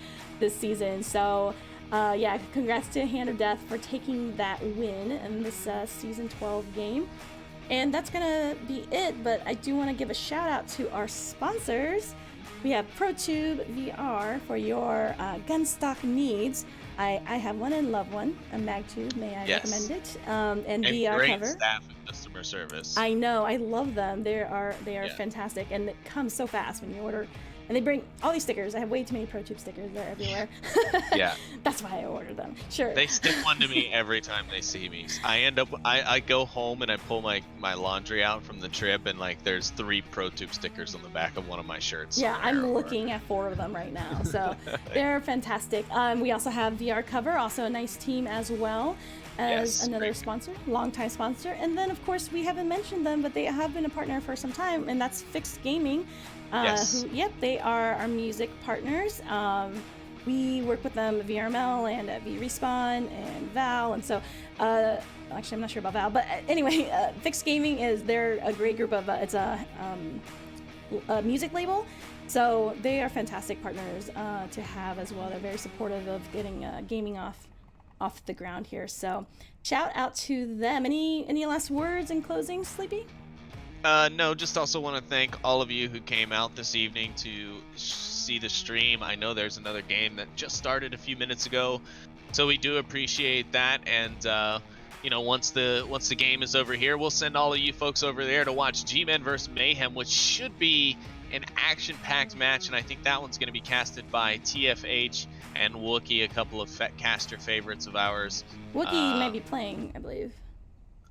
season. So, yeah, congrats to Hand of Death for taking that win in this season 12 game. And that's gonna be it. But I do want to give a shout out to our sponsors. We have ProTube VR for your gun stock needs. I have one and love one, a MagTube, may I recommend it, and VR great cover. Staff and customer service. I know, I love them. They are fantastic, and it comes so fast when you order And they bring all these stickers. I have way too many Pro Tube stickers. They're everywhere. Yeah. That's why I ordered them. Sure. They stick one to me every time they see me. I go home and I pull my laundry out from the trip, and like there's 3 Pro Tube stickers on the back of one of my shirts. Yeah, I'm looking at 4 of them right now. So they're fantastic. We also have VR Cover, also a nice team as well. As another sponsor, longtime sponsor. And then, of course, we haven't mentioned them, but they have been a partner for some time, and that's Fixed Gaming. They are our music partners. We work with them at VRML and at VRespawn and Val, and so actually I'm not sure about Val, but anyway, Fixed Gaming they're a great group of it's a music label, so they are fantastic partners to have as well. They're very supportive of getting gaming off the ground here, so shout out to them. Any last words in closing, Sleepy? No, just also want to thank all of you who came out this evening to see the stream. I know there's another game that just started a few minutes ago, so we do appreciate that. And once the game is over here, we'll send all of you folks over there to watch G-Men vs Mayhem, which should be an action-packed match, and I think that one's going to be casted by TFH and Wookie, a couple of caster favorites of ours. Wookie might be playing, I believe.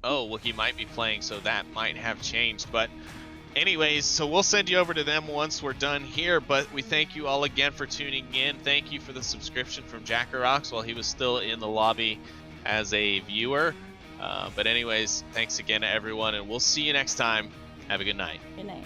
Oh, Wookie might be playing, so that might have changed. But anyways, so we'll send you over to them once we're done here. But we thank you all again for tuning in. Thank you for the subscription from Jackarox while he was still in the lobby as a viewer. But anyways, thanks again to everyone, and we'll see you next time. Have a good night. Good night.